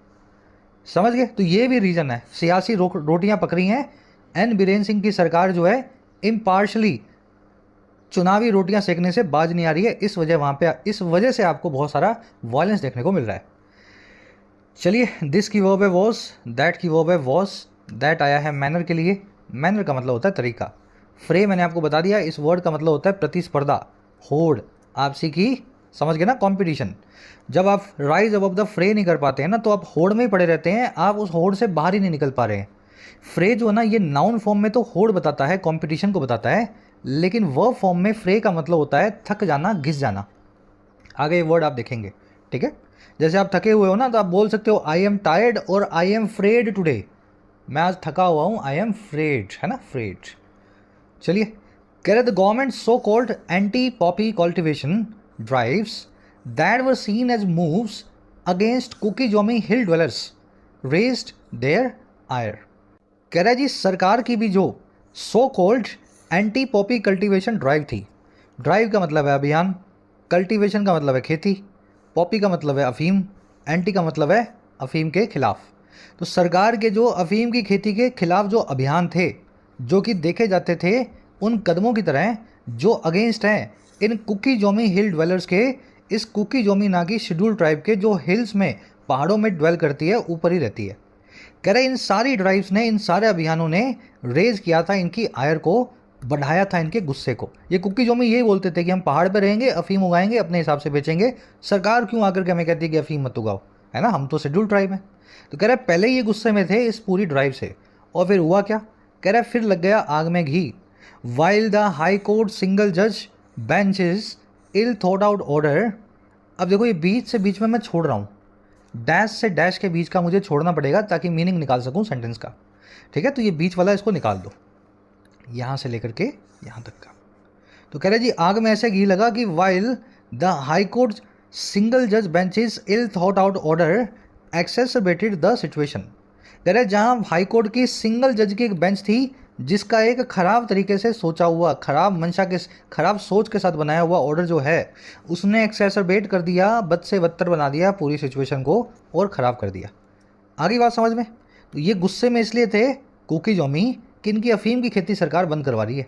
समझ गए? तो ये भी रीज़न है, सियासी रोटियां पक रही हैं। एन बीरेन सिंह की सरकार जो है इम्पार्शली चुनावी रोटियां सेकने से बाज नहीं आ रही है। इस वजह से आपको बहुत सारा वायलेंस देखने को मिल रहा है। चलिए, दिस की वर्ब है वॉज, दैट की वर्ब है वॉज, दैट आया है मैनर के लिए। मैनर का मतलब होता है तरीका। फ्रे मैंने आपको बता दिया, इस वर्ड का मतलब होता है प्रतिस्पर्धा, होड़, आपसी की, समझ गए ना, कंपटीशन। जब आप राइज अबव द फ्रे नहीं कर पाते हैं ना, तो आप होड़ में ही पड़े रहते हैं, आप उस होड़ से बाहर ही नहीं निकल पा रहे हैं। फ्रे जो है ना, ये नाउन फॉर्म में तो होड़ बताता है, कंपटीशन को बताता है, लेकिन वर्ब फॉर्म में फ्रे का मतलब होता है थक जाना, घिस जाना। आगे ये वर्ड आप देखेंगे, ठीक है। जैसे आप थके हुए हो ना, तो आप बोल सकते हो आई एम टायर्ड और आई एम फ्रेड टुडे। मैं आज थका हुआ हूँ, आई एम फ्रेड, है ना, फ्रेड। चलिए, कह रहे the government so called anti Poppy cultivation drives that were seen as moves against कुकीजोमी hill dwellers raised there आयर। कह रहा है जी, सरकार की भी जो so called anti Poppy cultivation drive थी। ड्राइव का मतलब है अभियान, कल्टीवेशन का मतलब है खेती, पॉपी का मतलब है अफीम, एंटी का मतलब है अफीम के खिलाफ। तो सरकार के जो अफीम की खेती के खिलाफ जो अभियान थे, जो कि देखे जाते थे उन कदमों की तरह जो अगेंस्ट हैं इन कुकीजोमी हिल ड्वेलर्स के, इस कुकीजोमी ना की शेड्यूल ट्राइब के जो हिल्स में, पहाड़ों में ड्वेल करती है, ऊपर ही रहती है। कह रहे इन सारी ड्राइव्स ने, इन सारे अभियानों ने रेज किया था इनकी आयर को, बढ़ाया था इनके गुस्से को। ये कुकीजोमी यही बोलते थे कि हम पहाड़ पे रहेंगे, अफीम उगाएंगे, अपने हिसाब से बेचेंगे, सरकार क्यों आकर के हमें कहती है कि अफीम मत उगाओ, है ना, हम तो शेड्यूल ट्राइब हैं। तो कह रहे पहले ये गुस्से में थे इस पूरी ड्राइव से, और फिर हुआ क्या, कह रहे फिर लग गया आग में घी। While the high court single जज benches ill thought out order. अब देखो ये बीच से बीच में मैं छोड़ रहा हूँ, डैश से डैश के बीच का मुझे छोड़ना पड़ेगा ताकि मीनिंग निकाल सकूँ सेंटेंस का, ठीक है। तो ये बीच वाला इसको निकाल दो, यहाँ से लेकर के यहाँ तक का। तो कह रहे जी आग में ऐसे घी लगा कि while the high court single जज benches ill thought out order exacerbated the situation. कह रहे जहाँ हाई कोर्ट की सिंगल जज की एक बेंच थी जिसका एक खराब तरीके से सोचा हुआ, खराब मंशा के, खराब सोच के साथ बनाया हुआ ऑर्डर जो है, उसने एक्सेसरबेट कर दिया, बद से बदतर बना दिया पूरी सिचुएशन को और ख़राब कर दिया। आगे बात समझ में। तो ये गुस्से में इसलिए थे कुकीजोमी कि इनकी अफीम की खेती सरकार बंद करवा रही है,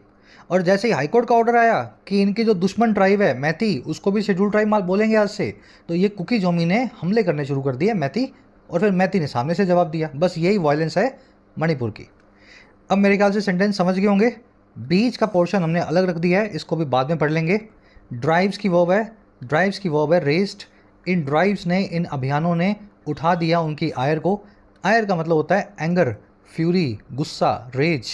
और जैसे ही हाईकोर्ट का ऑर्डर आया कि इनकी जो दुश्मन ट्राइब है मैती, उसको भी शेड्यूल ट्राइब माल बोलेंगे आज से, तो ये कुकीजोमी ने हमले करने शुरू कर दिए मैती, और फिर मैती ने सामने से जवाब दिया। बस यही वायलेंस है मणिपुर की। अब मेरे ख्याल से सेंटेंस समझ गए होंगे। बीच का पोर्शन हमने अलग रख दिया है, इसको भी बाद में पढ़ लेंगे। ड्राइव्स की वर्ब है, ड्राइव्स की वर्ब है रेस्ड। इन ड्राइव्स ने, इन अभियानों ने उठा दिया उनकी आयर को। आयर का मतलब होता है एंगर, फ्यूरी, गुस्सा, रेज।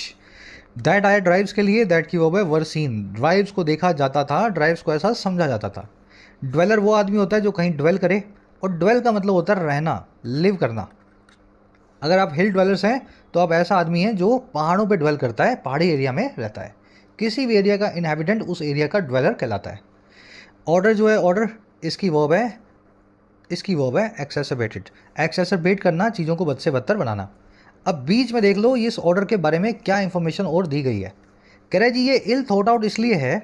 दैट आयर ड्राइव्स के लिए दैट की वर्ब है वर सीन। ड्राइव्स को देखा जाता था, ड्राइव्स को ऐसा समझा जाता था। ड्वेलर वो आदमी होता है जो कहीं ड्वेल करे, और ड्वेल का मतलब होता है रहना, लिव करना। अगर आप हिल ड्वेलर्स हैं तो आप ऐसा आदमी है जो पहाड़ों पे ड्वेल करता है, पहाड़ी एरिया में रहता है। किसी भी एरिया का इनहैबिटेंट उस एरिया का ड्वेलर कहलाता है। ऑर्डर जो है, ऑर्डर इसकी वर्ब है, इसकी वर्ब है एक्सेसरबेटेड। एक्सेसरबेट करना, चीज़ों को बद से बदतर बनाना। अब बीच में देख लो इस ऑर्डर के बारे में क्या इंफॉर्मेशन और दी गई है। कह रहे जी ये इल थॉट आउट इसलिए है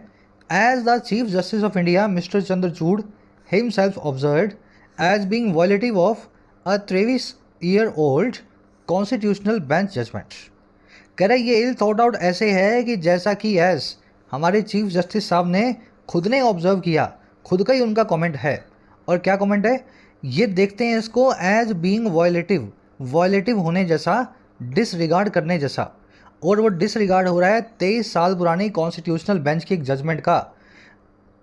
as the chief justice of India mister Chandrachud himself observed as being violative of a 23-year old constitutional bench judgement. कह रहे ये इल थॉट आउट ऐसे है कि जैसा कि एज हमारे चीफ जस्टिस साहब ने खुद ने ऑब्जर्व किया, खुद का ही उनका कमेंट है। और क्या कमेंट है, ये देखते हैं इसको एज बीइंग वायलेटिव, वायलेटिव होने जैसा, डिसरिगार्ड करने जैसा। और वो डिसरिगार्ड हो रहा है 23 साल पुरानी कॉन्स्टिट्यूशनल बेंच की एक जजमेंट का।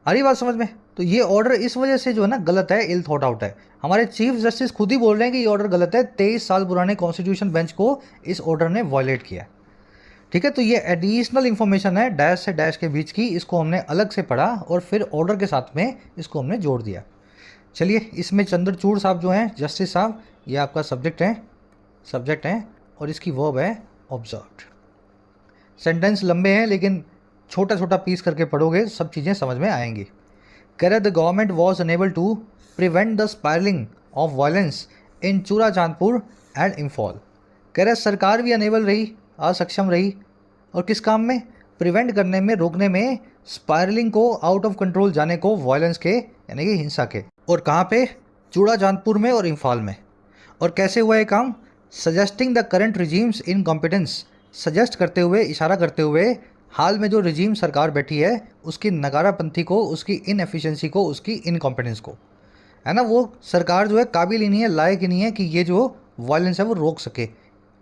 आ रही बात समझ में। तो ये ऑर्डर इस वजह से जो है ना गलत है, इल थॉट आउट है। हमारे चीफ जस्टिस खुद ही बोल रहे हैं कि ये ऑर्डर गलत है, 23 साल पुराने कॉन्स्टिट्यूशन बेंच को इस ऑर्डर ने वायलेट किया। ठीक है, तो ये एडिशनल इन्फॉर्मेशन है डैश से डैश के बीच की, इसको हमने अलग से पढ़ा और फिर ऑर्डर के साथ में इसको हमने जोड़ दिया। चलिए, इसमें चंद्रचूड़ साहब जो हैं जस्टिस साहब, ये आपका सब्जेक्ट हैं और इसकी वर्ब है ऑब्जर्व्ड। सेंटेंस लंबे हैं लेकिन छोटा छोटा पीस करके पढ़ोगे सब चीज़ें समझ में आएंगी। कह रहे the government was unable to prevent the spiralling of violence in Churachandpur and Imphal. कह रहे सरकार भी अनेबल रही, असक्षम रही, और किस काम में, प्रिवेंट करने में, रोकने में, स्पायरलिंग को, आउट ऑफ कंट्रोल जाने को, वायलेंस के यानी कि हिंसा के। और कहाँ पे, चूड़ा चांदपुर में और इम्फाल में। और कैसे हुआ ये काम, suggesting the current regimes in competence, suggest करते हुए, इशारा करते हुए हाल में जो रिजीम सरकार बैठी है उसकी नकारापंथी को, उसकी इनएफिशिएंसी को, उसकी इनकॉम्पिटेंस को, है ना। वो सरकार जो है काबिल ही नहीं है, लायक ही नहीं है कि ये जो वायलेंस है वो रोक सके।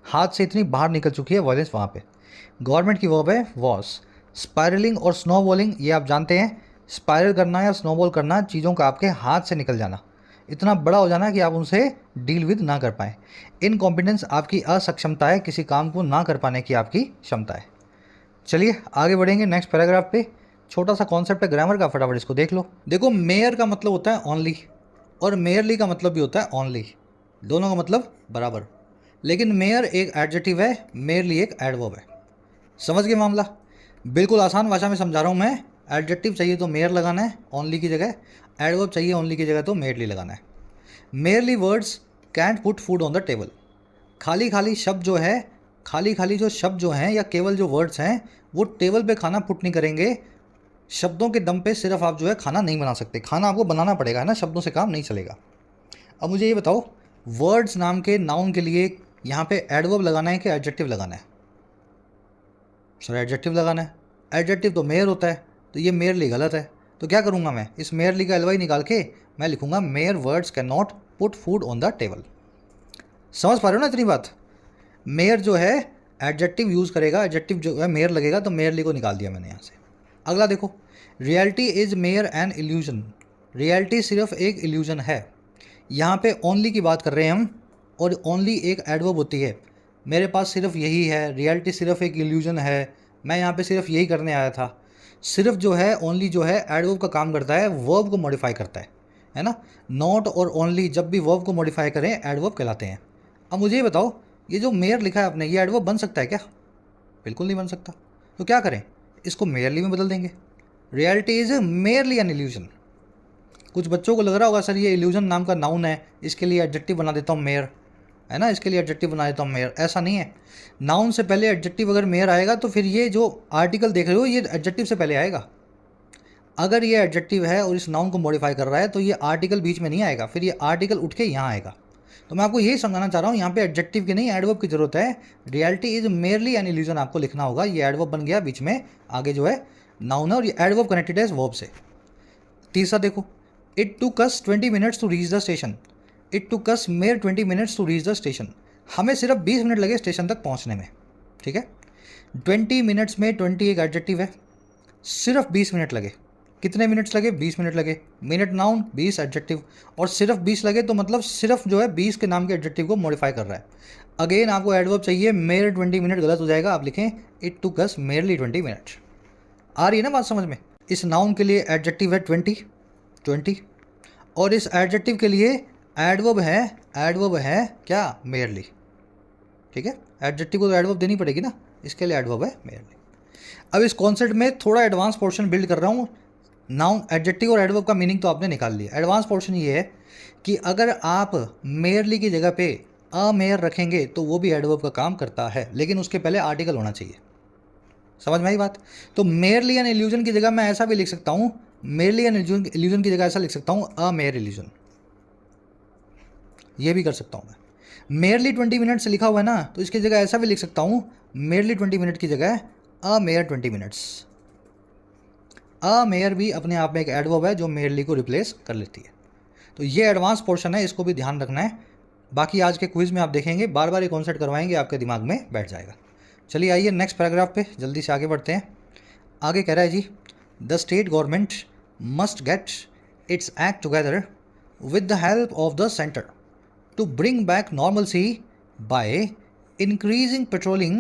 हाथ से इतनी बाहर निकल चुकी है वायलेंस वहाँ पे। गवर्नमेंट की वर्ब है वॉज। स्पायरलिंग और स्नोबॉलिंग ये आप जानते हैं, स्पायरल करना या स्नोबॉल करना, चीज़ों का आपके हाथ से निकल जाना, इतना बड़ा हो जाना कि आप उनसे डील विद ना कर पाएँ। इनकॉम्पिटेंस आपकी असक्षमता है, किसी काम को ना कर पाने की आपकी क्षमता है। चलिए आगे बढ़ेंगे नेक्स्ट पैराग्राफ पे। छोटा सा कॉन्सेप्ट है ग्रामर का, फटाफट इसको देख लो। देखो मेयर का मतलब होता है ओनली, और मेयरली का मतलब भी होता है ओनली, दोनों का मतलब बराबर। लेकिन मेयर एक एडजेक्टिव है, मेयरली एक एडवर्ब है। समझ गए मामला? बिल्कुल आसान भाषा में समझा रहा हूँ मैं। एडजेक्टिव चाहिए तो मेयर लगाना है ओनली की जगह, एडवर्ब चाहिए ओनली की जगह तो मेयरली लगाना है। Merely words can't put food on the table. खाली खाली शब्द जो है, खाली खाली जो शब्द जो हैं या केवल जो वर्ड्स हैं वो टेबल पे खाना पुट नहीं करेंगे। शब्दों के दम पे सिर्फ आप जो है खाना नहीं बना सकते, खाना आपको बनाना पड़ेगा, है ना, शब्दों से काम नहीं चलेगा। अब मुझे ये बताओ, वर्ड्स नाम के नाउन के लिए यहाँ पे एडवर्ब लगाना है कि एडजेक्टिव लगाना है? सर एडजेक्टिव लगाना है। एडजेक्टिव तो मेयर होता है, तो ये मेयरली गलत है। तो क्या करूँगा मैं, इस मेयरली का एलवाई निकाल के मैं लिखूँगा mayor words can not put food on the table. समझ पा रहे हो ना इतनी बात? मेयर जो है एडजेक्टिव यूज़ करेगा, एडजेक्टिव जो है मेयर लगेगा, तो मेयरली को निकाल दिया मैंने यहाँ से। अगला देखो, reality is mayor an illusion. Reality सिर्फ एक इल्यूजन है। यहाँ पे ओनली की बात कर रहे हैं हम, और ओनली एक एडवर्ब होती है। मेरे पास सिर्फ यही है, रियलिटी सिर्फ एक इल्यूजन है, मैं यहाँ पे सिर्फ यही करने आया था। सिर्फ जो है ओनली जो है एडवर्ब का काम करता है, वर्ब को मॉडिफाई करता है ना। नॉट और ओनली जब भी वर्ब को मॉडिफाई करें एडवर्ब कहलाते हैं। अब मुझे ये बताओ, ये जो मेयर लिखा है आपने, ये एडवर्ब बन सकता है क्या? बिल्कुल नहीं बन सकता। तो क्या करें, इसको मेयरली में बदल देंगे। Reality is merely an illusion. कुछ बच्चों को लग रहा होगा सर ये इल्यूजन नाम का नाउन है, इसके लिए एडजेक्टिव बना देता हूँ मेयर, है ना, इसके लिए एडजेक्टिव बना देता हूँ मेयर। ऐसा नहीं है। नाउन से पहले एडजेक्टिव अगर मेयर आएगा तो फिर ये जो आर्टिकल देख रहे हो ये एडजेक्टिव से पहले आएगा। अगर ये एडजेक्टिव है और इस नाउन को मॉडिफाई कर रहा है तो ये आर्टिकल बीच में नहीं आएगा, फिर ये आर्टिकल उठ के यहाँ आएगा। तो मैं आपको यही समझाना चाह रहा हूँ, यहाँ पे एडजेक्टिव की नहीं एडवर्ब की जरूरत है। Reality is merely an illusion आपको लिखना होगा, ये एडवर्ब बन गया, बीच में आगे जो है नाउन है और ये एडवर्ब कनेक्टेड है इस वर्ब से। तीसरा देखो, it took us 20 minutes to reach the station. It took us mere 20 minutes to reach the station. हमें सिर्फ 20 मिनट लगे स्टेशन तक पहुंचने में, ठीक है। 20 मिनट्स में 20 एक एडजेक्टिव है, सिर्फ 20 मिनट लगे। कितने मिनट्स लगे? 20 मिनट लगे। मिनट नाउन, 20 एडजेक्टिव, और सिर्फ 20 लगे तो मतलब सिर्फ जो है 20 के नाम के एडजेक्टिव को मॉडिफाई कर रहा है। अगेन आपको एडवर्ब चाहिए, मेयर 20 मिनट गलत हो जाएगा, आप लिखें it took us merely 20 minute. आ रही है ना बात समझ में? इस नाउन के लिए एडजेक्टिव है 20, और इस एडजेक्टिव के लिए एडवर्ब है क्या? मेयरली, ठीक है। एडजेक्टिव को तो एडवर्ब देनी पड़ेगी ना, इसके लिए एडवर्ब है मेयरली। अब इस कॉन्सेप्ट में थोड़ा एडवांस पोर्शन बिल्ड कर रहा हूँ। नाउन, एडजेक्टिव और एडवर्ब का मीनिंग तो आपने निकाल लिया। एडवांस पोर्शन ये है कि अगर आप मेयरली की जगह पे अ मेयर रखेंगे तो वो भी एडवर्ब का काम करता है, लेकिन उसके पहले आर्टिकल होना चाहिए। समझ में आई बात? तो मेयरली एन इल्यूजन की जगह मैं ऐसा भी लिख सकता हूँ, मेयरली एन इल्यूजन की जगह ऐसा लिख सकता हूँ अ मेयर इल्यूजन, ये भी कर सकता हूँ मैं। मेयरली 20 मिनट से लिखा हुआ है ना, तो इसकी जगह ऐसा भी लिख सकता हूँ, मेयरली 20 मिनट की जगह अ मेयर 20 मिनट्स। अ मेयर भी अपने आप में एक एडवर्ब है जो मेयरली को रिप्लेस कर लेती है। तो ये एडवांस पोर्शन है, इसको भी ध्यान रखना है। बाकी आज के क्विज में आप देखेंगे, बार बार ये कॉन्सेप्ट करवाएंगे, आपके दिमाग में बैठ जाएगा। चलिए आइए नेक्स्ट पैराग्राफ पे जल्दी से आगे बढ़ते हैं। आगे कह रहा है जी, the state government must get its act together with the help of the centre to bring back normalcy by increasing patrolling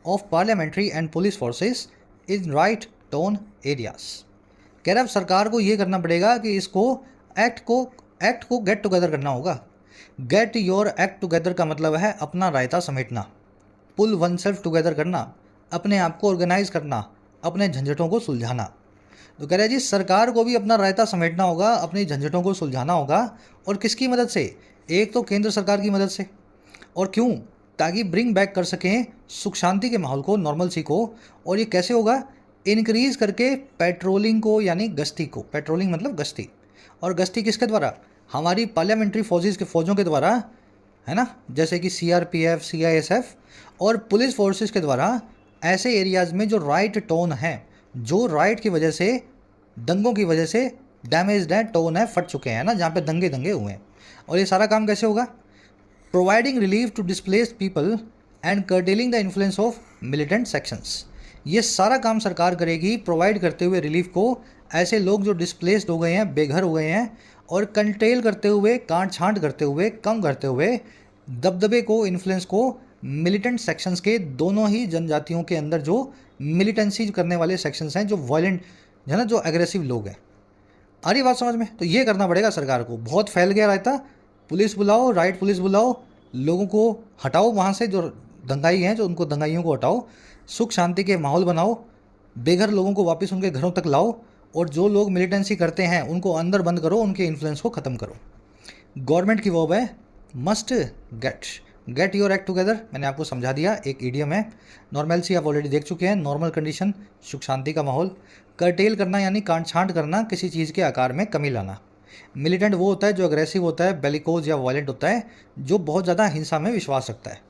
of parliamentary and police forces in right tone areas। कह रहा है सरकार को ये करना पड़ेगा कि इसको एक्ट को गेट टुगेदर करना होगा। गेट योर एक्ट टुगेदर का मतलब है अपना रायता समेटना, पुल वन सेल्फ टुगेदर करना, अपने आप को ऑर्गेनाइज करना, अपने झंझटों को सुलझाना। तो कह रहा है जी सरकार को भी अपना रायता समेटना होगा, अपनी झंझटों को सुलझाना होगा, और किसकी मदद से? एक तो केंद्र सरकार की मदद से। और क्यों? ताकि ब्रिंग बैक कर सकें सुख शांति के माहौल को, नॉर्मलसी को। और ये कैसे होगा? इनक्रीज़ करके पेट्रोलिंग को, यानी गश्ती को। पेट्रोलिंग मतलब गश्ती, और गश्ती किसके द्वारा? हमारी पार्लियामेंट्री फोर्सेस के फौजों के द्वारा, है ना, जैसे कि CRPF, CISF और पुलिस फोर्सेस के द्वारा, ऐसे एरियाज़ में जो राइट टोन है, जो राइट की वजह से, दंगों की वजह से डैमेज्ड है, टोन है, फट चुके हैं ना, जहाँ पे दंगे हुए हैं। और ये सारा काम कैसे होगा? Providing relief to displaced people and curtailing the influence of militant sections. ये सारा काम सरकार करेगी, प्रोवाइड करते हुए रिलीफ को ऐसे लोग जो डिस्प्लेस्ड हो गए हैं, बेघर हो गए हैं, और कंटेल करते हुए, काट छांट करते हुए, कम करते हुए दबदबे को, इन्फ्लुएंस को मिलिटेंट सेक्शंस के, दोनों ही जनजातियों के अंदर जो मिलिटेंसी करने वाले सेक्शंस हैं, जो वायलेंट है ना, जो एग्रेसिव लोग हैं। आ रही बात समझ में? तो ये करना पड़ेगा सरकार को। बहुत फैल गया रहता, पुलिस बुलाओ, राइट पुलिस बुलाओ, लोगों को हटाओ वहाँ से, जो दंगाई हैं जो उनको दंगाइयों को हटाओ, सुख शांति के माहौल बनाओ, बेघर लोगों को वापस उनके घरों तक लाओ, और जो लोग मिलिटेंसी करते हैं उनको अंदर बंद करो, उनके इन्फ्लुएंस को ख़त्म करो। गवर्नमेंट की वर्ब है must get your act together. मैंने आपको समझा दिया, एक ईडियम है। नॉर्मलसी आप ऑलरेडी देख चुके हैं, नॉर्मल कंडीशन, सुख शांति का माहौल। कर्टेल करना यानी काट छांट करना, किसी चीज़ के आकार में कमी लाना। मिलिटेंट वो होता है जो अग्रेसिव होता है, बेलिकोज या वायलेंट होता है, जो बहुत ज़्यादा हिंसा में विश्वास रखता है।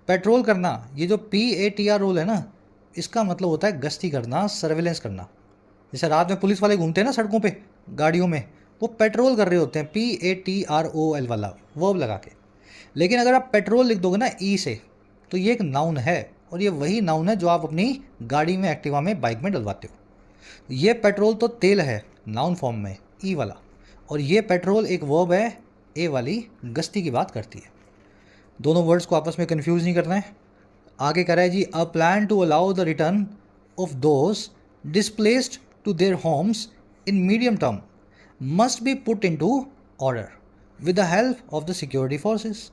पेट्रोल करना, ये जो PATR रोल है ना, इसका मतलब होता है गश्ती करना, सर्विलेंस करना। जैसे रात में पुलिस वाले घूमते हैं ना सड़कों पे गाड़ियों में, वो पेट्रोल कर रहे होते हैं, PATROL वाला वर्ब लगा के। लेकिन अगर आप पेट्रोल लिख दोगे ना ई से, तो ये एक नाउन है, और ये वही नाउन है जो आप अपनी गाड़ी में, एक्टिवा में, बाइक में डलवाते हो। ये पेट्रोल तो तेल है नाउन फॉर्म में, ई वाला, और ये पेट्रोल एक वर्ब है, ए वाली, गश्ती की बात करती है। दोनों वर्ड्स को आपस में कंफ्यूज नहीं करना है। आगे कह रहा है जी, a plan to allow the return of those displaced to their homes in medium term must be put into order with the help of the security forces.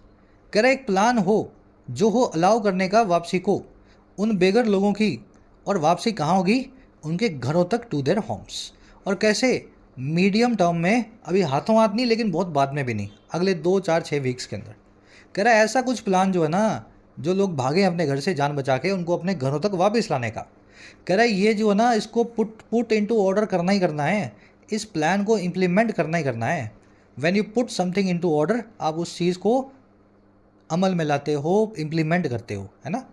कह रहा है एक प्लान हो जो हो अलाउ करने का वापसी को उन बेघर लोगों की, और वापसी कहाँ होगी? उनके घरों तक, टू देयर होम्स। और कैसे? मीडियम टर्म में, अभी हाथों हाथ नहीं, लेकिन बहुत बाद में भी नहीं, अगले 2, 4, 6 वीक्स के अंदर। कह रहा है ऐसा कुछ प्लान जो है ना, जो लोग भागे अपने घर से जान बचा के, उनको अपने घरों तक वापस लाने का। कह रहा है ये जो है ना, इसको पुट इनटू ऑर्डर करना ही करना है, इस प्लान को इम्प्लीमेंट करना ही करना है। When you put something into order, आप उस चीज़ को अमल में लाते हो, इम्प्लीमेंट करते हो, है ना।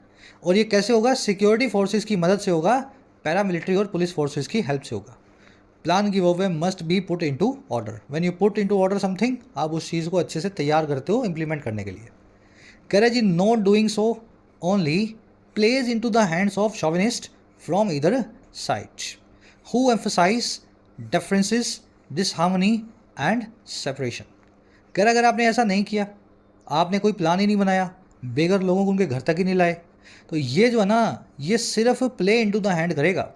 और ये कैसे होगा? सिक्योरिटी फोर्सेस की मदद से होगा, पैरामिलिट्री और पुलिस फोर्सेस की हेल्प से होगा। प्लान की वर्ब है must be put into order. When you put into order something, आप उस चीज़ को अच्छे से तैयार करते हो इम्प्लीमेंट करने के लिए। कह रहे जी, not doing so only plays into the hands of chauvinist from either side who emphasize differences, disharmony and separation. कह रहा अगर आपने ऐसा नहीं किया, आपने कोई प्लान ही नहीं बनाया, बेघर लोगों को उनके घर तक ही नहीं लाए, तो ये जो है ना, ये सिर्फ प्ले इनटू द हैंड करेगा,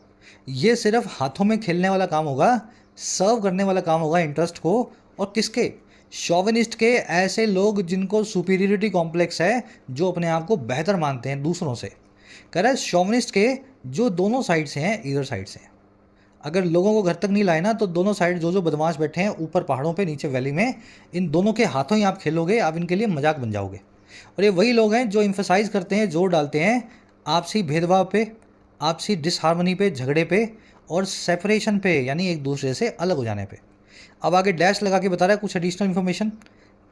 ये सिर्फ हाथों में खेलने वाला काम होगा, सर्व करने वाला काम होगा इंटरेस्ट को। और किसके? शॉविनिस्ट के, ऐसे लोग जिनको सुपीरियरिटी कॉम्प्लेक्स है, जो अपने आप को बेहतर मानते हैं दूसरों से। कह रहा है शॉविनिस्ट के जो दोनों साइड से हैं, इधर साइड से हैं। अगर लोगों को घर तक नहीं लाए ना, तो दोनों साइड जो जो बदमाश बैठे हैं, ऊपर पहाड़ों पे, नीचे वैली में, इन दोनों के हाथों ही आप खेलोगे, आप इनके लिए मजाक बन जाओगे। और ये वही लोग हैं जो इम्फेसाइज करते हैं, जोर डालते हैं आपसी भेदभाव पे, आपसी डिसहार्मनी पे, झगड़े पे, और सेपरेशन पे, यानी एक दूसरे से अलग हो जाने पे। अब आगे डैश लगा के बता रहा है कुछ एडिशनल इन्फॉर्मेशन।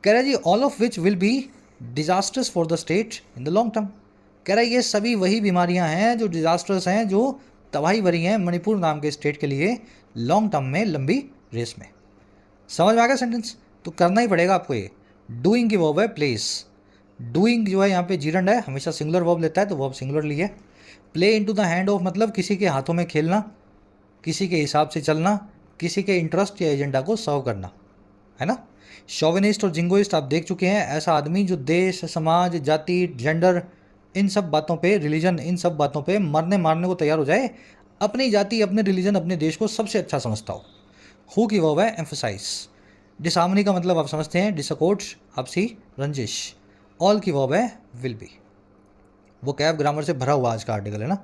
कह रहा है जी, all of which will be disasters for the state in the long term. कह रहा है ये सभी वही बीमारियां हैं जो डिजास्टर्स हैं, जो तबाही भरी हैं मणिपुर नाम के स्टेट के लिए लॉन्ग टर्म में, लंबी रेस में। समझ में आ गया सेंटेंस? तो करना ही पड़ेगा आपको ये। डूइंग की वर्ब है प्लेस। डूइंग जो है यहाँ पे जीरंड है, हमेशा सिंगुलर वर्ब लेता है, तो वर्ब सिंगुलर ली है। Play into the hand of मतलब किसी के हाथों में खेलना, किसी के हिसाब से चलना, किसी के इंटरेस्ट या एजेंडा को सर्व करना, है ना। शॉविनिस्ट और जिंगोइस्ट आप देख चुके हैं, ऐसा आदमी जो देश, समाज, जाति, जेंडर, इन सब बातों पे, रिलीजन, इन सब बातों पे मरने मारने को तैयार हो जाए, अपनी जाति, अपने रिलीजन, अपने देश को सबसे अच्छा समझता हो। हु की वर्ब है एम्फसाइज। डिसहार्मनी का मतलब आप समझते हैं, डिसअकॉर्ड, आपसी रंजिश। ऑल की वर्ब है विल बी। वो कैब ग्रामर से भरा हुआ आज का आर्टिकल है ना।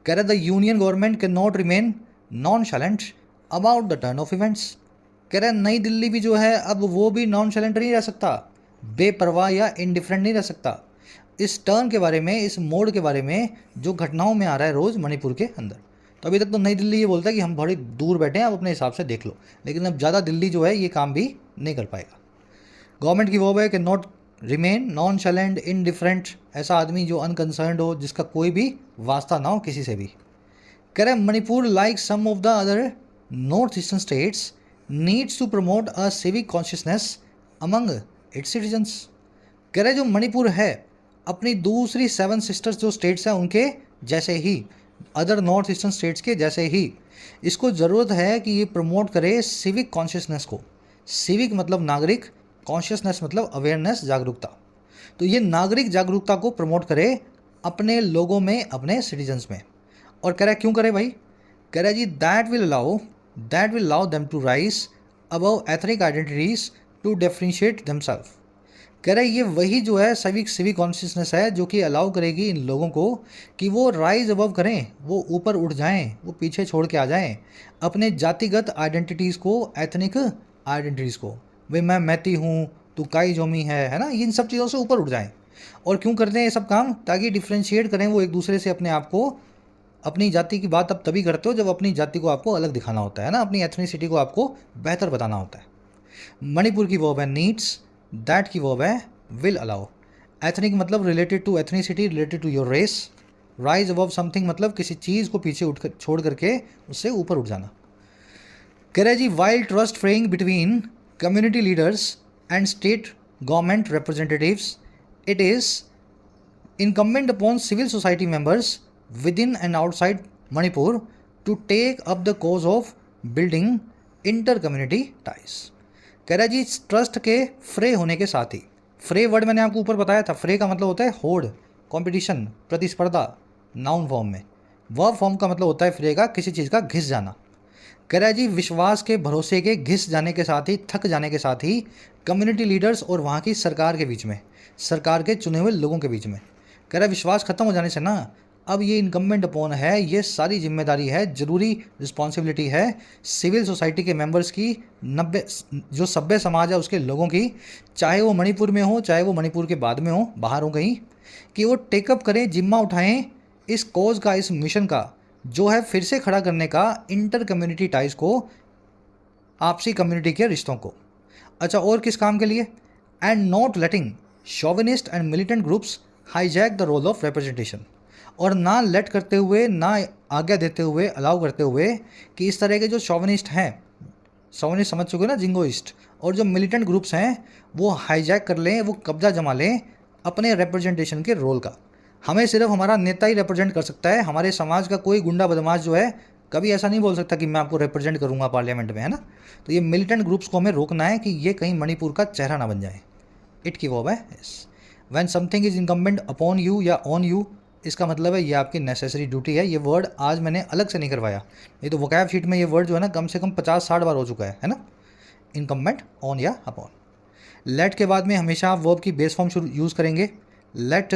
कह रहे the union government cannot remain nonchalant about the turn of events. कह रहे नई दिल्ली भी जो है, अब वो भी नॉन शैलेंट नहीं रह सकता, बेपरवाह या इनडिफरेंट नहीं रह सकता इस टर्न के बारे में, इस मोड़ के बारे में जो घटनाओं में आ रहा है रोज़ मणिपुर के अंदर। तो अभी तक तो नई दिल्ली ये बोलता है कि हम बड़ी दूर बैठे हैं, आप अपने हिसाब से देख लो, लेकिन अब ज़्यादा दिल्ली जो है ये काम भी नहीं कर पाएगा। गवर्नमेंट की वर्ब है कि नॉट रिमेन नॉन शैलेंट इनडिफरेंट, ऐसा आदमी जो अनकंसर्नड हो, जिसका कोई भी वास्ता ना हो किसी से भी। कह रहे Manipur like some of the other north eastern states needs to promote a civic consciousness among its citizens. कह रहे जो मणिपुर है, अपनी दूसरी 7 सिस्टर्स जो स्टेट्स हैं उनके जैसे ही, अदर नॉर्थ ईस्टर्न स्टेट्स के जैसे ही, इसको ज़रूरत है कि ये प्रमोट करे सिविक कॉन्शियसनेस को। सिविक मतलब नागरिक, कॉन्शियसनेस मतलब अवेयरनेस, जागरूकता। तो ये नागरिक जागरूकता को प्रमोट करे अपने लोगों में, अपने सिटीजन्स में। और कह रहा है क्यों करे भाई, कह रहा है जी that will allow them to rise above ethnic identities to differentiate themselves. कह रहा है ये वही जो है सिविक कॉन्शियसनेस है जो कि अलाउ करेगी इन लोगों को कि वो राइज अबव करें, वो ऊपर उठ जाएं, वो पीछे छोड़ के आ जाएं अपने जातिगत आइडेंटिटीज़ को, एथनिक आइडेंटिटीज़ को। भाई मैं मैती हूँ, तू काई जोमी है ना, इन सब चीज़ों से ऊपर उठ जाएं। और क्यों करते हैं ये सब काम, ताकि डिफ्रेंशिएट करें वो एक दूसरे से अपने आप को। अपनी जाति की बात अब तभी करते हो जब अपनी जाति को आपको अलग दिखाना होता है ना, अपनी एथनिसिटी को आपको बेहतर बताना होता है। मणिपुर की वर्ब है नीड्स, दैट की वर्ब है विल अलाउ। एथनिक मतलब related to ethnicity, related to your race. Rise above something मतलब किसी चीज़ को पीछे उठ कर छोड़ करके उससे ऊपर उठ जाना। कह रहे जी while trust fraying between community leaders and state government representatives, it is incumbent upon civil society members within and outside Manipur to take up the cause of building inter-community ties। कह रहा है जी ट्रस्ट के फ्रे होने के साथ ही, फ्रे word मैंने आपको ऊपर बताया था, फ्रे का मतलब होता है होड़, कंपटीशन, प्रतिस्पर्धा नाउन फॉर्म में। वर्ब फॉर्म का मतलब होता है फ्रे का किसी चीज़ का घिस जाना। कह रहा है जी विश्वास के भरोसे के घिस जाने के साथ ही, थक जाने के साथ ही कम्युनिटी लीडर्स और वहाँ की सरकार के बीच में, सरकार के चुने हुए लोगों के बीच में। कह रहा है विश्वास खत्म हो जाने से ना अब ये इनकम्बेंट अपॉन है, ये सारी जिम्मेदारी है, ज़रूरी रिस्पॉन्सिबिलिटी है सिविल सोसाइटी के मेंबर्स की, 90 जो सभ्य समाज है उसके लोगों की, चाहे वो मणिपुर में हो, चाहे वो मणिपुर के बाद में हो, बाहर हो कहीं, कि वो टेकअप करें, जिम्मा उठाएं इस कॉज का, इस मिशन का जो है फिर से खड़ा करने का इंटर कम्युनिटी टाइज को, आपसी कम्युनिटी के रिश्तों को। अच्छा और किस काम के लिए, and not letting chauvinist and militant groups hijack the role of representation. और ना लेट करते हुए, ना आज्ञा देते हुए, अलाउ करते हुए कि इस तरह के जो शोविनिस्ट हैं, शोविनिस्ट समझ चुके ना, जिंगोइस्ट, और जो मिलिटेंट ग्रुप्स हैं वो हाईजैक कर लें, वो कब्जा जमा लें अपने रिप्रेजेंटेशन के रोल का। हमें सिर्फ हमारा नेता ही रिप्रेजेंट कर सकता है, हमारे समाज का कोई गुंडा बदमाश जो है कभी ऐसा नहीं बोल सकता कि मैं आपको रिप्रेजेंट करूंगा पार्लियामेंट में, है ना। तो ये मिलिटेंट ग्रुप्स को हमें रोकना है कि ये कहीं मणिपुर का चेहरा ना बन जाए। इट की वर्ब है yes. When something is incumbent upon you या ऑन यू, इसका मतलब है ये आपकी नेसेसरी ड्यूटी है। ये वर्ड आज मैंने अलग से नहीं करवाया, नहीं तो वोकैब शीट में ये वर्ड जो है ना कम से कम 50-60 बार हो चुका है ना। इनकम्बेंट, ऑन या अपॉन। लेट के बाद में हमेशा आप वर्ब की बेस फॉर्म यूज़ करेंगे। Let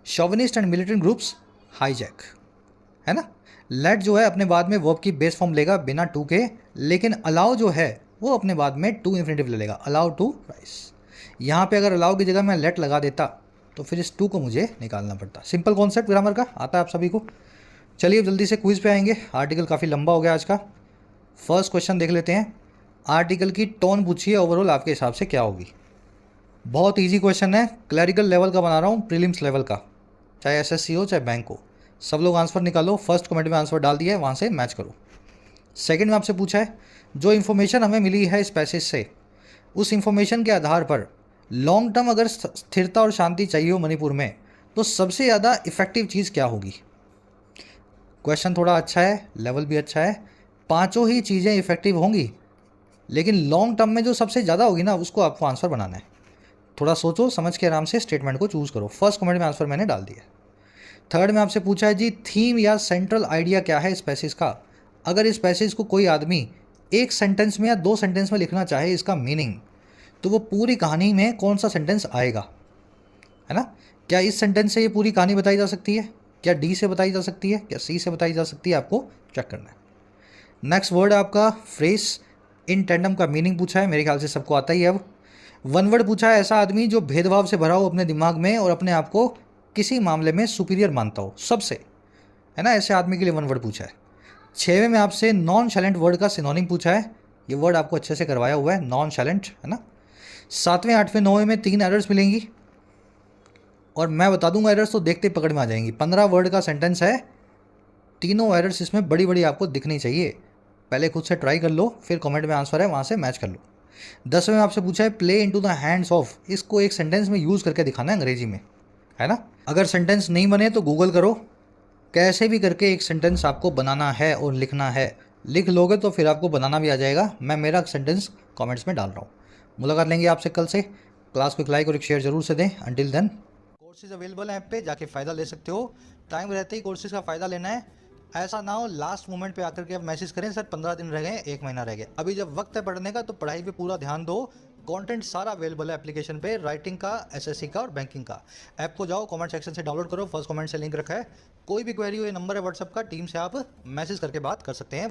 chauvinist and militant groups hijack, है ना। लेट जो है अपने बाद में वर्ब की बेस फॉर्म लेगा बिना टू के, लेकिन अलाउ जो है वो अपने बाद में टू इन्फिनिटिव ले लेगा, अलाउ टू राइस। यहाँ पे अगर अलाउ की जगह मैं लेट लगा देता तो फिर इस टू को मुझे निकालना पड़ता। सिंपल कॉन्सेप्ट ग्रामर का आता है आप सभी को। चलिए अब जल्दी से क्विज पे आएंगे, आर्टिकल काफ़ी लंबा हो गया आज का। फर्स्ट क्वेश्चन देख लेते हैं। आर्टिकल की टोन पूछिए ओवरऑल आपके हिसाब से क्या होगी। बहुत इजी क्वेश्चन है, क्लरिकल लेवल का बना रहा हूँ, प्रीलिम्स लेवल का, चाहे एसएससी हो चाहे बैंक हो। सब लोग आंसर निकालो, फर्स्ट कमेंट में आंसर डाल दिया है, वहाँ से मैच करो। सेकंड में आपसे पूछा है जो इन्फॉर्मेशन हमें मिली है इस पैसेज से, उस इन्फॉर्मेशन के आधार पर लॉन्ग टर्म अगर स्थिरता और शांति चाहिए हो मणिपुर में तो सबसे ज़्यादा इफ़ेक्टिव चीज़ क्या होगी। क्वेश्चन थोड़ा अच्छा है, लेवल भी अच्छा है, पांचों ही चीज़ें इफ़ेक्टिव होंगी, लेकिन लॉन्ग टर्म में जो सबसे ज़्यादा होगी ना उसको आपको आंसर बनाना है। थोड़ा सोचो समझ के आराम से स्टेटमेंट को चूज़ करो। फर्स्ट कमेंट में आंसर मैंने डाल दिया। थर्ड में आपसे पूछा है जी थीम या सेंट्रल आइडिया क्या है इस पैसेज का। अगर इस पैसेज को कोई आदमी एक सेंटेंस में या 2 सेंटेंस में लिखना चाहे इसका मीनिंग, तो वो पूरी कहानी में कौन सा सेंटेंस आएगा, है ना। क्या इस सेंटेंस से ये पूरी कहानी बताई जा सकती है, क्या डी से बताई जा सकती है, क्या सी से बताई जा सकती है, आपको चेक करना है। नेक्स्ट वर्ड आपका फ्रेस इन टेंडम का मीनिंग पूछा है, मेरे ख्याल से सबको आता ही है। अब वन वर्ड पूछा है, ऐसा आदमी जो भेदभाव से भरा हो अपने दिमाग में और अपने आप को किसी मामले में सुपीरियर मानता हो सबसे, है ना, ऐसे आदमी के लिए वन वर्ड पूछा है। 6वें में आपसे नॉन शैलेंट वर्ड का सिनोनिम पूछा है, ये वर्ड आपको अच्छे से करवाया हुआ है, नॉन शैलेंट, है ना। 7वें 8वें 9वें में 3 एरर्स मिलेंगी और मैं बता दूंगा एरर्स तो देखते पकड़ में आ जाएंगी। 15 वर्ड का सेंटेंस है, तीनों एरर्स इसमें बड़ी बड़ी आपको दिखनी चाहिए। पहले खुद से ट्राई कर लो, फिर कमेंट में आंसर है वहाँ से मैच कर लो। 10वें में आपसे पूछा है play into the hands of, इसको एक सेंटेंस में यूज़ करके दिखाना है अंग्रेजी में, है ना। अगर सेंटेंस नहीं बने तो गूगल करो, कैसे भी करके एक सेंटेंस आपको बनाना है और लिखना है। लिख लोगे तो फिर आपको बनाना भी आ जाएगा। मैं मेरा सेंटेंस कमेंट्स में डाल रहा हूँ। मुलाकात लेंगे आपसे कल से। क्लास को एक लाइक और एक शेयर जरूर से दें। अंटिल देन, कोर्सेज अवेलेबल हैं ऐप पे, जाके फ़ायदा ले सकते हो। टाइम रहते ही कोर्सेज का फ़ायदा लेना है। ऐसा ना हो लास्ट मोमेंट पे आकर के आप मैसेज करें सर 15 दिन रह गए, 1 महीना रह गया। अभी जब वक्त है पढ़ने का तो पढ़ाई पे पूरा ध्यान दो। कंटेंट सारा अवेलेबल है एप्लीकेशन पे, राइटिंग का, एसएससी का और बैंकिंग का। ऐप को जाओ, कमेंट सेक्शन से डाउनलोड करो, फर्स्ट कमेंट से लिंक रखा है। कोई भी क्वेरी हो, ये नंबर है व्हाट्सएप का, टीम से आप मैसेज करके बात कर सकते हैं।